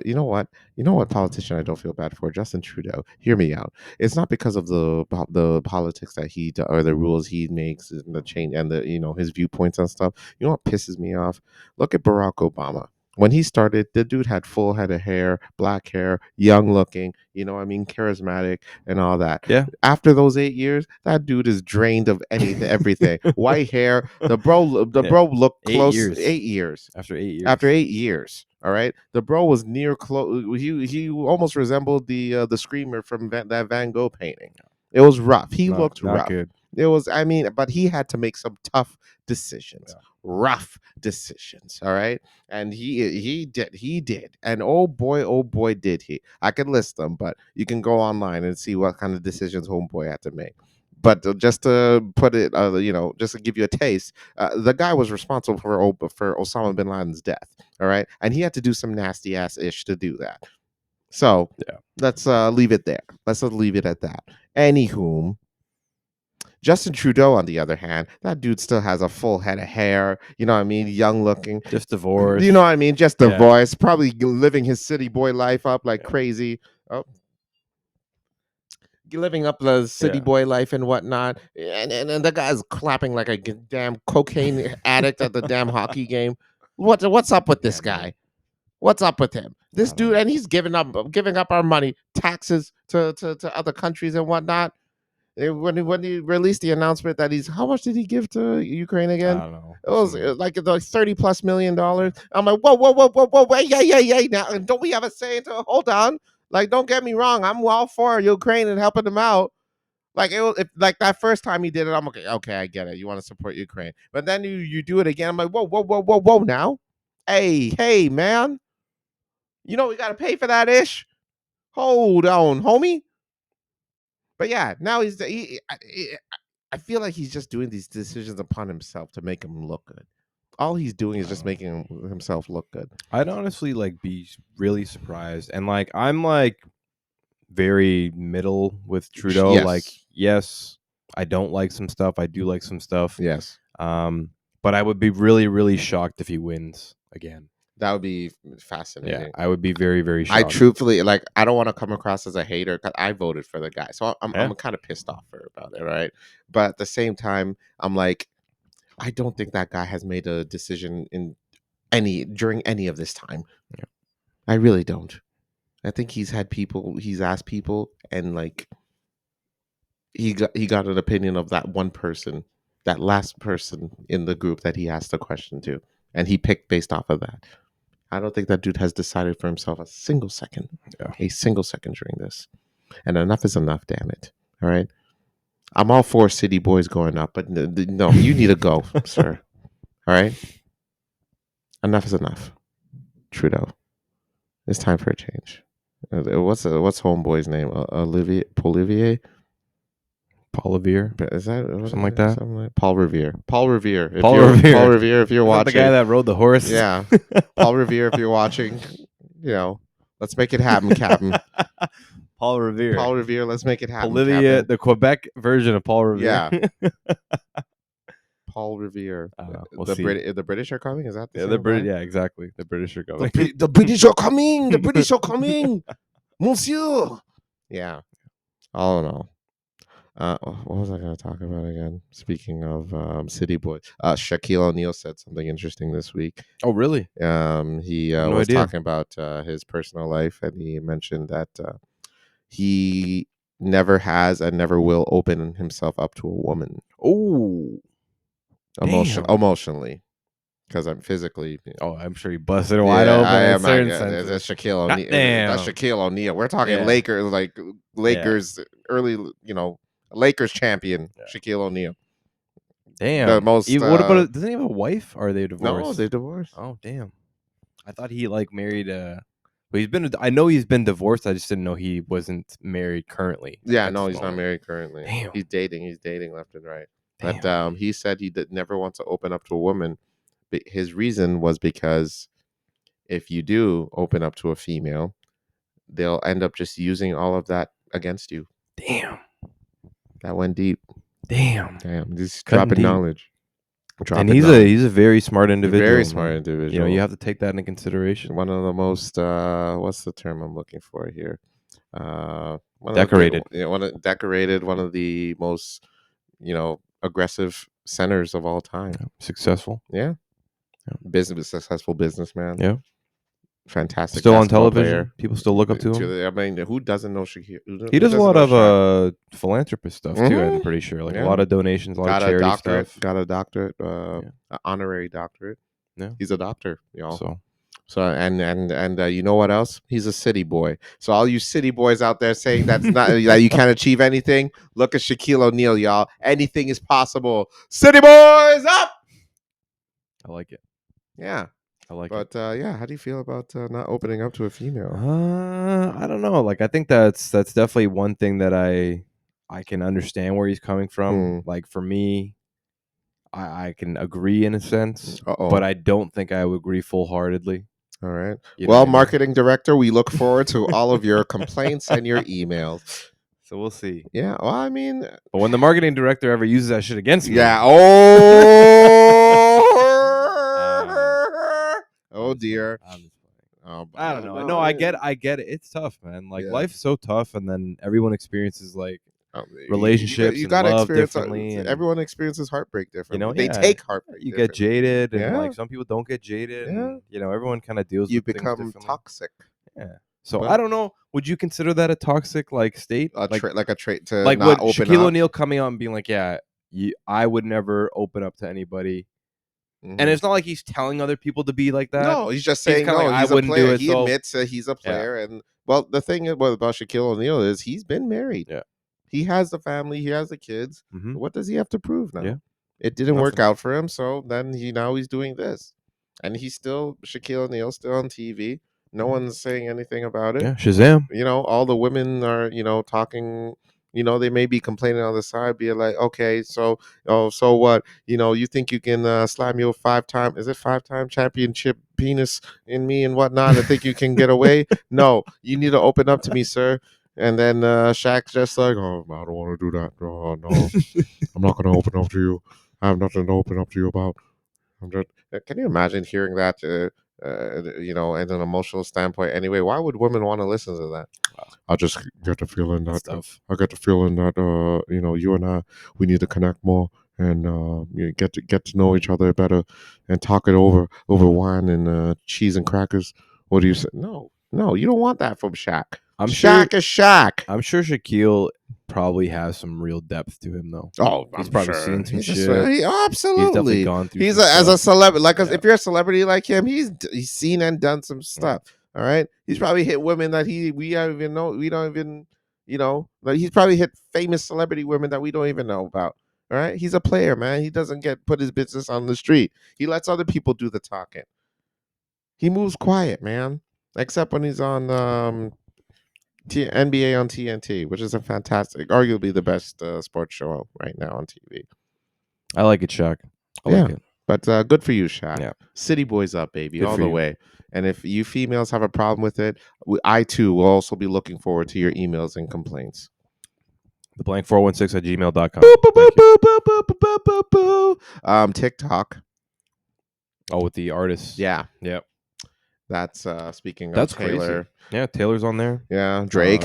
politician I don't feel bad for? Justin Trudeau. Hear me out. It's not because of the politics that he or the rules he makes and the change and the, you know, his viewpoints and stuff. You know what pisses me off? Look at Barack Obama. When he started, the dude had full head of hair, black hair, young looking, you know what I mean, charismatic and all that. Yeah. After those 8 years, that dude is drained of anything, everything. White hair. The bro looked close. 8 years. After 8 years. After 8 years. All right. The bro was near close. He almost resembled the screamer from that Van Gogh painting. It was rough. He looked rough. Good. It was, I mean, but he had to make some tough decisions. Yeah. Rough decisions, all right, and he did, and oh boy did he. I could list them, but you can go online and see what kind of decisions homeboy had to make. But just to put it, you know, just to give you a taste, the guy was responsible for Osama bin Laden's death, all right, and he had to do some nasty ass ish to do that. So let's leave it there. Let's leave it at that. Anywho, Justin Trudeau, on the other hand, that dude still has a full head of hair. You know what I mean? Young looking. Just divorced. You know what I mean? Just the Yeah. voice. Probably living his city boy life up like crazy. Oh, living up the city boy life and whatnot. And the guy's clapping like a damn cocaine addict at the damn hockey game. What's up with this guy? What's up with him? This dude, and he's giving up our money, taxes to other countries and whatnot. When he released the announcement that how much did he give to Ukraine again? I don't know. It was like $30+ million. I'm like, whoa, wait, yeah. Now, don't we have a say into? Hold on, like, don't get me wrong, I'm all for Ukraine and helping them out. Like like that first time he did it, I'm okay, I get it. You want to support Ukraine, but then you do it again. I'm like, whoa, now, hey, man, we got to pay for that ish. Hold on, homie. But yeah, now I feel like he's just doing these decisions upon himself to make him look good. All he's doing is just making himself look good. I'd honestly be really surprised, and I'm very middle with Trudeau. Yes. Yes, I don't like some stuff. I do like some stuff. Yes. But I would be really, really shocked if he wins again. That would be fascinating. Yeah, I would be very, very shocked. I truthfully, I don't want to come across as a hater because I voted for the guy. So I'm kind of pissed off about it, right? But at the same time, I'm like, I don't think that guy has made a decision during any of this time. Yeah. I really don't. I think he's asked people, and he got an opinion of that one person, that last person in the group that he asked the question to, and he picked based off of that. I don't think that dude has decided for himself a single second during this. And enough is enough, damn it. All right? I'm all for city boys going up, but no, you need to go, sir. All right? Enough is enough. Trudeau. It's time for a change. What's homeboy's name? Olivier? Paul Revere. Is that something like that? Paul Revere. Paul Revere. Paul Revere, if you're watching. The guy that rode the horse? Yeah. Paul Revere, if you're watching, let's make it happen, Captain. Paul Revere, let's make it happen. Olivia, the Quebec version of Paul Revere. Yeah. Paul Revere. The British are coming? Is that the British? Yeah, exactly. The British are coming. The British are coming. The British are coming. Monsieur. Yeah. All in all. What was I going to talk about again? Speaking of city boys, Shaquille O'Neal said something interesting this week. Oh, really? He was talking about his personal life, and he mentioned that he never has and never will open himself up to a woman. Oh, emotionally, because I'm physically. Oh, I'm sure he busted it wide open. I am. That's Shaquille O'Neal. That's Shaquille O'Neal. We're talking Lakers, early, Lakers champion, Shaquille O'Neal. Damn. The most. What about? Doesn't he have a wife? Or are they divorced? No, they're divorced. Oh, damn. I thought he married. But I know he's been divorced. I just didn't know he wasn't married currently. Yeah, no, he's not married currently. Damn. He's dating left and right. Damn. But he said he never wants to open up to a woman. But his reason was because if you do open up to a female, they'll end up just using all of that against you. Damn. That went deep. Damn. Just dropping knowledge. And he's a very smart individual. Very smart individual. You have to take that into consideration. One of the most what's the term I'm looking for here? Decorated. Decorated. One of the most aggressive centers of all time. Successful. Yeah. Successful businessman. Yeah. Fantastic. Still on television. Player. People still look up to him. I mean, who doesn't know Shakira? He does a lot of philanthropist stuff too. I'm pretty sure, a lot of donations, a lot of charity stuff. Got a doctorate, an honorary doctorate. Yeah, he's a doctor, y'all. So and you know what else? He's a city boy. So all you city boys out there saying that's not that you can't achieve anything, look at Shaquille O'Neal, y'all. Anything is possible. City boys up. I like it. Yeah. I like it. But how do you feel about not opening up to a female? I don't know. I think that's definitely one thing that I can understand where he's coming from. For me, I can agree in a sense, but I don't think I would agree full-heartedly. All right. Well, marketing director, we look forward to all of your complaints and your emails. So we'll see. Yeah. Well, I mean, but when the marketing director ever uses that shit against me, yeah. Oh. Oh dear. I don't know. No, I get it. It's tough, man. Like life's so tough, and then everyone experiences like relationships you and love experience differently. And, everyone experiences heartbreak differently. You know, they take heartbreak. You get jaded, and like some people don't get jaded. Yeah. And, you know, everyone kind of deals. You with things become differently. toxic. Yeah. So I don't know. Would you consider that a toxic like state? Like a trait to like not what open Shaquille up? O'Neal coming out and being like, yeah, I would never open up to anybody. And it's not like he's telling other people to be like that. No, he's just saying no. He's a player. He admits that he's a player, and well, the thing about Shaquille O'Neal is he's been married. Yeah, he has the family. He has the kids. What does he have to prove now? Yeah, it didn't work out for him, so then he's doing this, and he's still Shaquille O'Neal, still on TV. No one's saying anything about it. Yeah, Shazam. You know, all the women are talking. You know, they may be complaining on the side, be like, okay, so what? You know, you think you can slam your 5-time championship penis in me and whatnot, and think you can get away? No, you need to open up to me, sir. And then Shaq's just like, oh, I don't want to do that. Oh, no, I'm not going to open up to you. I have nothing to open up to you about. Can you imagine hearing that? You know, as an emotional standpoint. Anyway, why would women want to listen to that? I just get the feeling that I get the feeling that you know, you and I, we need to connect more and get to know each other better and talk it over wine and cheese and crackers. What do you say? No, you don't want that from Shaq. Shaq is Shaq. I'm sure Shaquille probably has some real depth to him, though. Oh, he's probably seen some shit. Absolutely, he's definitely gone through. As a celebrity, like if you're a celebrity like him, he's seen and done some stuff. All right, he's probably hit women that we don't even know. We don't even, you know, like he's probably hit famous celebrity women that we don't even know about. All right, he's a player, man. He doesn't put his business on the street. He lets other people do the talking. He moves quiet, man. Except when he's on NBA on TNT, which is a fantastic, arguably the best sports show right now on TV. I like it, Shaq. I like it. But good for you, Shaq. Yeah. City boys up, baby, all the way. And if you females have a problem with it, I too will also be looking forward to your emails and complaints. theblank416@gmail.com. TikTok. Oh, with the artists. Yeah. Yep. That's speaking of Taylor. Crazy. Yeah, Taylor's on there. Yeah, Drake,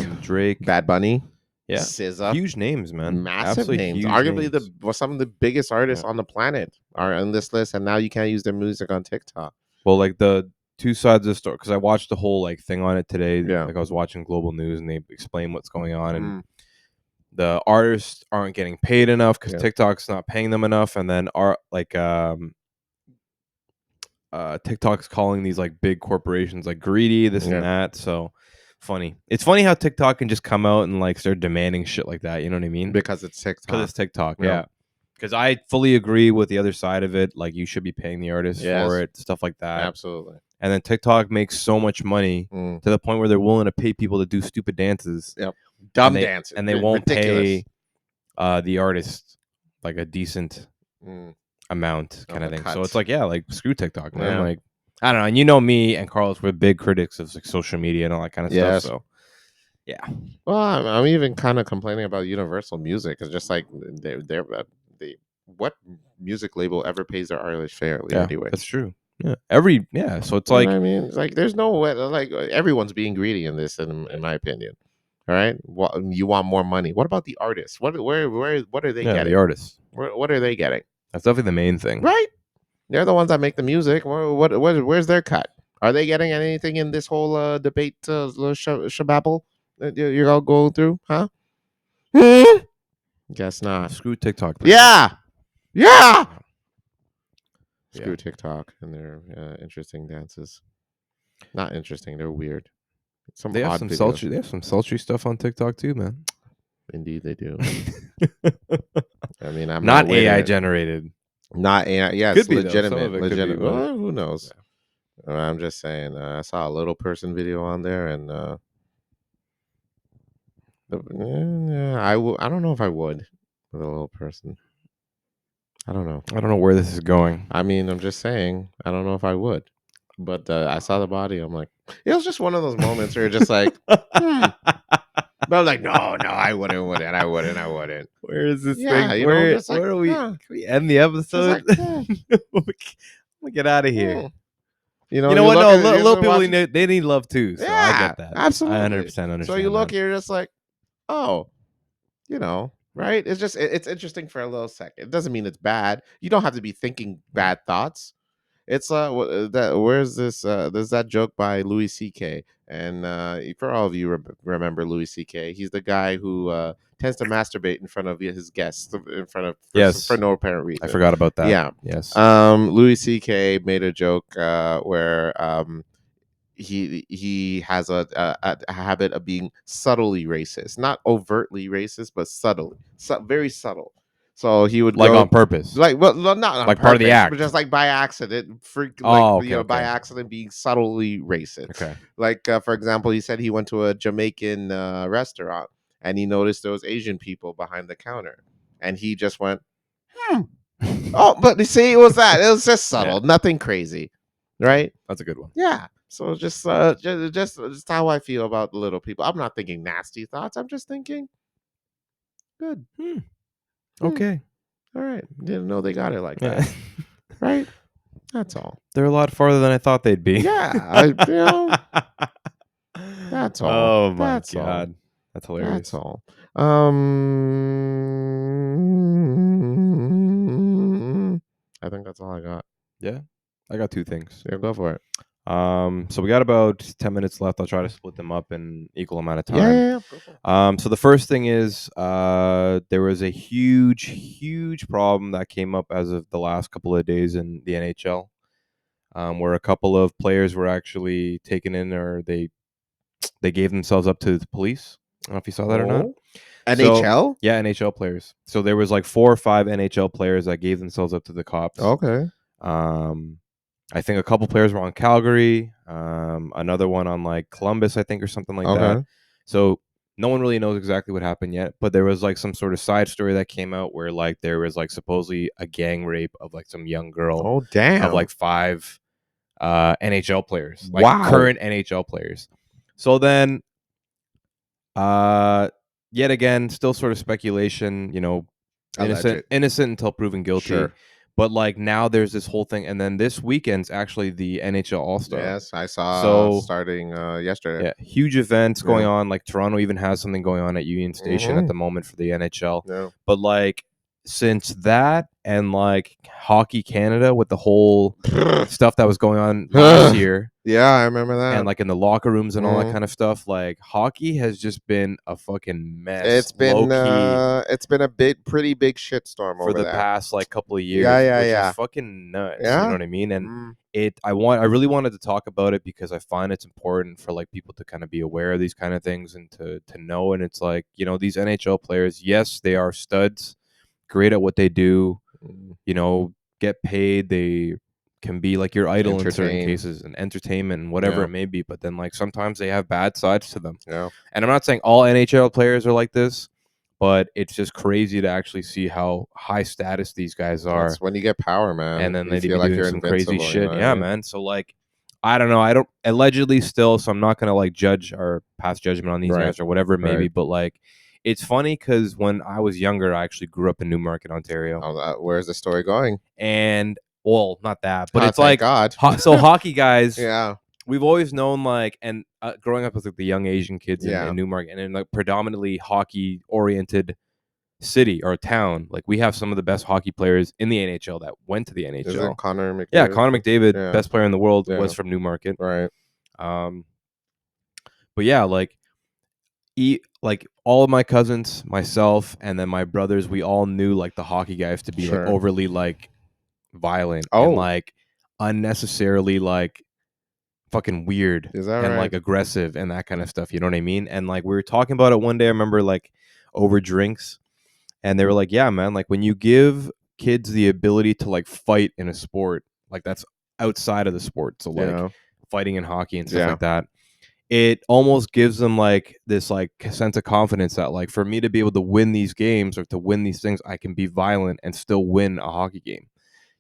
Bad Bunny. Yeah, SZA. Huge names, man. Massive Absolutely names. huge Arguably names. some of the biggest artists on the planet are on this list, and now you can't use their music on TikTok. Well, like the two sides of the story, because I watched the whole like thing on it today. Yeah. Like I was watching Global News, and they explain what's going on, and the artists aren't getting paid enough because TikTok's not paying them enough, and then TikTok's calling these like big corporations like greedy, this and that. So funny. It's funny how TikTok can just come out and like start demanding shit like that. You know what I mean? Because it's TikTok. Yeah. Because I fully agree with the other side of it. Like you should be paying the artists for it, stuff like that. Absolutely. And then TikTok makes so much money to the point where they're willing to pay people to do stupid dances. Yep. Dumb dances. And they won't pay the artist like a decent amount kind of thing. So it's like, like screw TikTok, man. Like, I don't know. And you know me and Carlos, we're big critics of like social media and all that kind of stuff. So yeah. Well, I'm even kind of complaining about Universal Music. It's just like what music label ever pays their artists fairly anyway? That's true. Yeah. So it's like, I mean, it's like there's no way, like everyone's being greedy in this, in my opinion. All right, you want more money. What about the artists? What are they getting? The artists. What are they getting? That's definitely the main thing, right? They're the ones that make the music. Where's their cut? Are they getting anything in this whole debate shababble that you're all going through? Huh? Guess not. Screw TikTok. Yeah. Screw TikTok and their interesting dances. Not interesting. They're weird. They have some sultry stuff on TikTok too, man. Indeed, they do. I mean, I'm not AI generated. Not AI. Yes, could be, legitimate. Legitimate. Well, who knows? Yeah. I'm just saying. I saw a little person video on there, and I don't know if I would with a little person. I don't know. I don't know where this is going. I mean, I'm just saying. I don't know if I would. But I saw the body. I'm like, it was just one of those moments where you're just like, But I'm like, no, I wouldn't. Where is this Yeah, thing? you know, Where just like, are we? huh. Can we end the episode? Just like, We get out of here. You know, You know you what? look No, at it, little people watching, they need love too. So I yeah, get that. I absolutely. 100% understand. So you look, that. you're just like, oh, you know, right? It's just it's interesting for a little second. It doesn't mean it's bad. You don't have to be thinking bad thoughts. It's that where's this there's that joke by Louis C.K. and for all of you remember Louis C.K. He's the guy who tends to masturbate in front of his guests in front of for no apparent reason. I forgot about that. Yeah. Yes. Louis C.K. made a joke where he has a habit of being subtly racist, not overtly racist, but subtly, very subtle. So he would like go on purpose, like well, not on like purpose, part of the act, but just like by accident, by accident being subtly racist. Okay. Like for example, he said he went to a Jamaican restaurant and he noticed there was Asian people behind the counter, and he just went, oh, but you see, it was just subtle, nothing crazy, right? That's a good one. Yeah. So just how I feel about the little people. I'm not thinking nasty thoughts. I'm just thinking, good. Okay. All right. Didn't know they got it like that. Right? That's all. They're a lot farther than I thought they'd be. Yeah. That's all. Oh my God. That's hilarious. That's all. I think that's all I got. Yeah. I got two things. Yeah, go for it. So we got about 10 minutes left. I'll try to split them up in equal amount of time. Yeah. Go for it. So the first thing is there was a huge problem that came up as of the last couple of days in the NHL, where a couple of players were actually taken in, or they gave themselves up to the police. I don't know if you saw that or not. NHL? Yeah, NHL players. So there was like 4 or 5 NHL players that gave themselves up to the cops. Okay. I think a couple players were on Calgary, another one on like Columbus, I think, or something like that. So no one really knows exactly what happened yet, but there was like some sort of side story that came out where like there was like supposedly a gang rape of like some young girl. Oh, damn. Of like 5 NHL players, like current NHL players. So then, yet again, still sort of speculation, you know, innocent until proven guilty. Sure. But like now there's this whole thing, and then this weekend's actually the NHL All-Star. Yes, I saw starting yesterday. Yeah, huge events going on. Like Toronto even has something going on at Union Station at the moment for the NHL. Yeah. But like since that and like Hockey Canada with the whole stuff that was going on last year. Yeah, I remember that. And like in the locker rooms and all that kind of stuff, like hockey has just been a fucking mess. It's been a pretty big shitstorm for the past like couple of years. Which is fucking nuts. Yeah? You know what I mean? And I really wanted to talk about it because I find it's important for like people to kind of be aware of these kind of things and to know. And it's like, you know, these NHL players, yes, they are studs, great at what they do, you know, get paid, they can be like your idol in certain cases, and entertainment and whatever it may be, but then like sometimes they have bad sides to them. Yeah. And I'm not saying all NHL players are like this, but it's just crazy to actually see how high status these guys are. That's when you get power, man. And then they feel like you're some crazy shit. You know I mean? Man. So like I don't know. I don't allegedly still, so I'm not gonna like judge or pass judgment on these guys or whatever it may be, but like it's funny because when I was younger, I actually grew up in Newmarket, Ontario. Where's the story going? And well, not that, but it's like so hockey guys. Yeah, we've always known like, and growing up with like the young Asian kids in Newmarket, and in like predominantly hockey oriented city or town, like we have some of the best hockey players in the NHL that went to the NHL. Is it Connor McDavid? Yeah, Connor McDavid, best player in the world, was from Newmarket. Right. But yeah, like all of my cousins, myself, and then my brothers, we all knew like the hockey guys to be like overly like violent and like unnecessarily like fucking weird and like aggressive and that kind of stuff. You know what I mean? And like we were talking about it one day, I remember like over drinks, and they were like, yeah, man, like when you give kids the ability to like fight in a sport, like that's outside of the sport. So like fighting in hockey and stuff like that. It almost gives them like this like sense of confidence that like for me to be able to win these games or to win these things, I can be violent and still win a hockey game.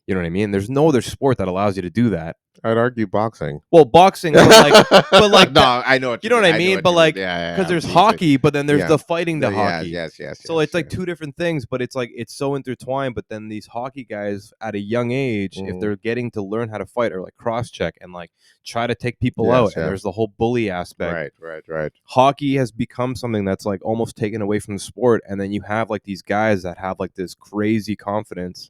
You know what I mean? There's no other sport that allows you to do that. I'd argue boxing. Well, boxing, but like, no, I know what you know what I mean. But like, because there's hockey, but then there's the fighting to hockey. Yes. So it's like two different things, but it's like it's so intertwined. But then these hockey guys at a young age, if they're getting to learn how to fight or like cross check and like try to take people out, and there's the whole bully aspect. Right. Hockey has become something that's like almost taken away from the sport, and then you have like these guys that have like this crazy confidence.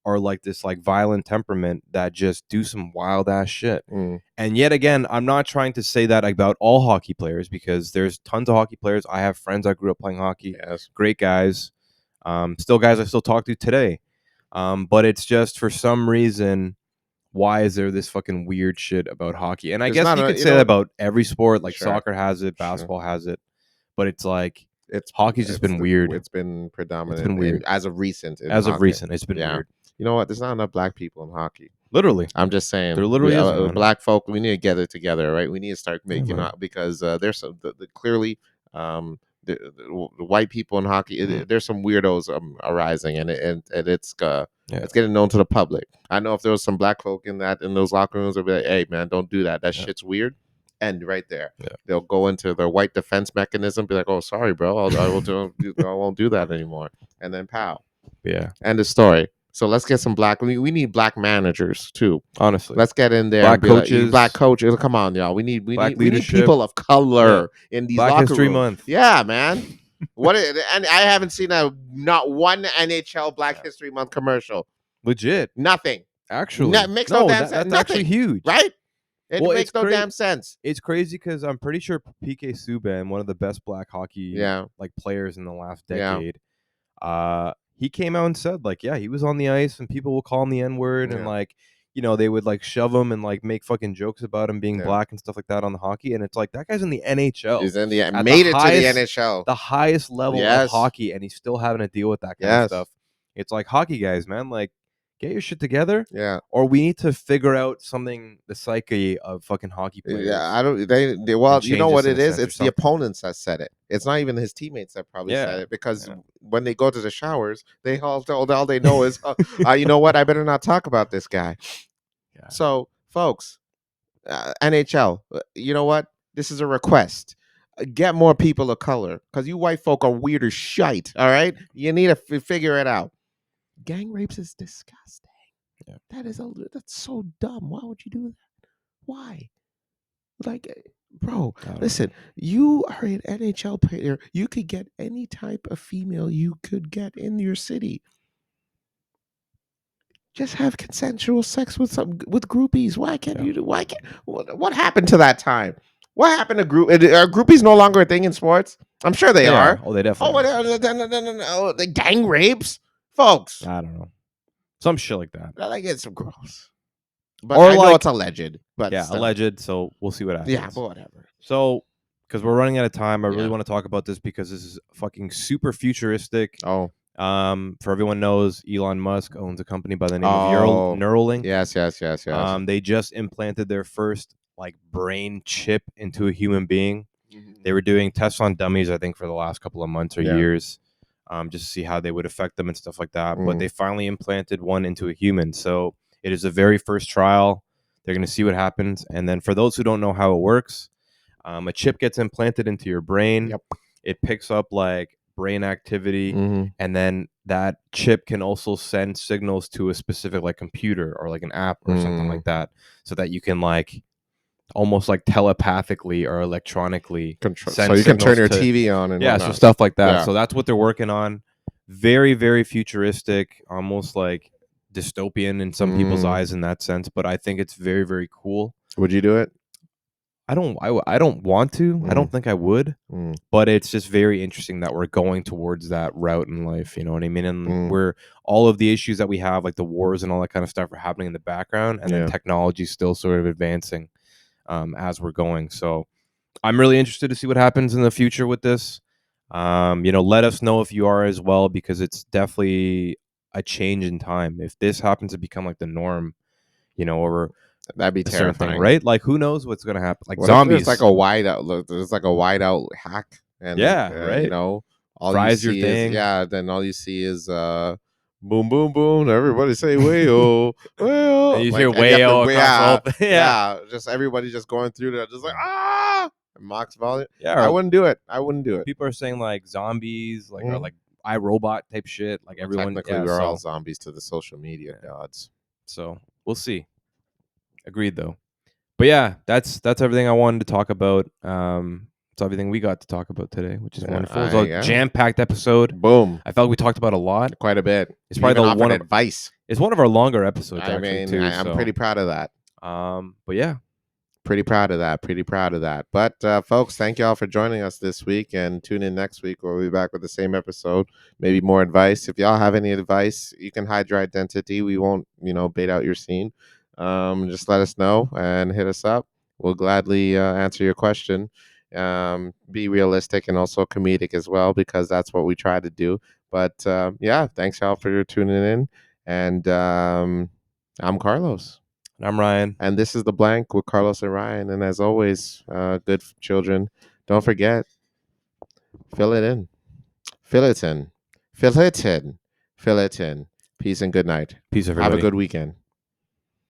Or like this like violent temperament that just do some wild ass shit. And yet again, I'm not trying to say that about all hockey players, because there's tons of hockey players. I have friends that grew up playing hockey. Yes. Great guys. Still guys I still talk to today. But it's just for some reason, why is there this fucking weird shit about hockey? And I guess you could say that about every sport. Like soccer has it, basketball has it. But it's like hockey's just been weird. It's been predominant. It's been weird. As of recent. It's been weird. You know what? There's not enough black people in hockey. Literally. I'm just saying. There literally is. Black folk, we need to get it together, right? We need to start making out, because there's some clearly the white people in hockey. There's some weirdos arising, and it's getting known to the public. I know if there was some black folk in those locker rooms, they'd be like, "Hey, man, don't do that. That shit's weird." And right there, they'll go into their white defense mechanism, be like, "Oh, sorry, bro, I won't do that anymore." And then pow. Yeah. End of story. So let's get some black. We need black managers too. Honestly, let's get in there. Black coaches. Come on, y'all. We need people of color in these Black locker History rooms. Month. Yeah, man. And I haven't seen not one NHL Black History Month commercial. Legit. Nothing. Actually, it makes no damn sense. That's Nothing. actually huge, right? It makes no damn sense. It's crazy because I'm pretty sure PK Subban, one of the best black hockey like players in the last decade, he came out and said like, he was on the ice and people will call him the N-word and like, they would like shove him and like make fucking jokes about him being black and stuff like that on the hockey. And it's like, that guy's in the NHL. He's in the made it to the NHL, the highest level of hockey, and he's still having to deal with that kind of stuff. It's like, hockey guys, man, like, get your shit together. Yeah. Or we need to figure out something, the psyche of fucking hockey players. Yeah, I don't. Well, you know what it is? It's the opponents that said it. It's not even his teammates that probably said it, because when they go to the showers, they all they know is, you know what? I better not talk about this guy. Yeah. So, folks, NHL, you know what? This is a request. Get more people of color, because you white folk are weird as shite. All right, you need to figure it out. Gang rapes is disgusting. Yeah. That's so dumb. Why would you do that? Why? Like, bro, listen, you are an NHL player. You could get any type of female you could get in your city. Just have consensual sex with groupies. Why can't you do? Why can't? What happened to that time? What happened to Are groupies no longer a thing in sports? I'm sure they are. Oh, they definitely. No, the gang rapes. Folks, I don't know, some shit like that. I get some gross, but I know it's alleged. But alleged. So we'll see what happens. Yeah, but whatever. So, because we're running out of time, I really want to talk about this because this is fucking super futuristic. Oh, for everyone knows, Elon Musk owns a company by the name of Neuralink. Yes. They just implanted their first like brain chip into a human being. They were doing tests on dummies, I think, for the last couple of months or years. Just to see how they would affect them and stuff like that. But they finally implanted one into a human. So it is the very first trial. They're going to see what happens. And then for those who don't know how it works, a chip gets implanted into your brain. Yep. It picks up like brain activity. And then that chip can also send signals to a specific like computer or like an app or something like that. So that you can like almost like telepathically or electronically control, so you can turn your TV on and so stuff like that. So that's what they're working on. Very, very futuristic, almost like dystopian in some people's eyes in that sense. But I think it's very, very cool. Would you do it? I don't want to. I don't think I would. But it's just very interesting that we're going towards that route in life. You know what I mean? And where all of the issues that we have, like the wars and all that kind of stuff, are happening in the background, and then technology is still sort of advancing as we're going. So I'm really interested to see what happens in the future with this. Let us know if you are as well, because it's definitely a change in time. If this happens to become like the norm, over that'd be terrifying, thing, right? Like, who knows what's gonna happen? Like, what zombies. It's like a wide out. There's like a wide out hack, and right. all fries you your see thing. Then all you see is boom, boom, boom. Everybody say whale, whale. And you Like, hear and you have whale to- across the whole yeah. Just everybody just going through there, just like Max volume. Yeah, I or wouldn't do it. I wouldn't do it. people are saying like zombies, like or Mhm. like iRobot type shit. Like everyone, Technically, we're all zombies to the social media gods. So we'll see. Agreed, though. But yeah, that's everything I wanted to talk about. It's everything we got to talk about today, which is wonderful. It's a jam-packed episode. Boom. I felt we talked about a lot. Quite a bit. It's probably the one of advice. It's one of our longer episodes, I actually, mean, too. I'm pretty proud of that. But yeah. Pretty proud of that. But folks, thank you all for joining us this week, and tune in next week where we'll be back with the same episode, maybe more advice. If y'all have any advice, you can hide your identity. We won't, bait out your scene. Just let us know and hit us up. We'll gladly answer your question. Be realistic and also comedic as well, because that's what we try to do. But yeah, thanks y'all for tuning in. And I'm Carlos. And I'm Ryan. And this is The Blank with Carlos and Ryan. And as always, good children, don't forget, fill it in. Fill it in. Fill it in. Fill it in. Peace and good night. Peace, everybody. Have a good weekend.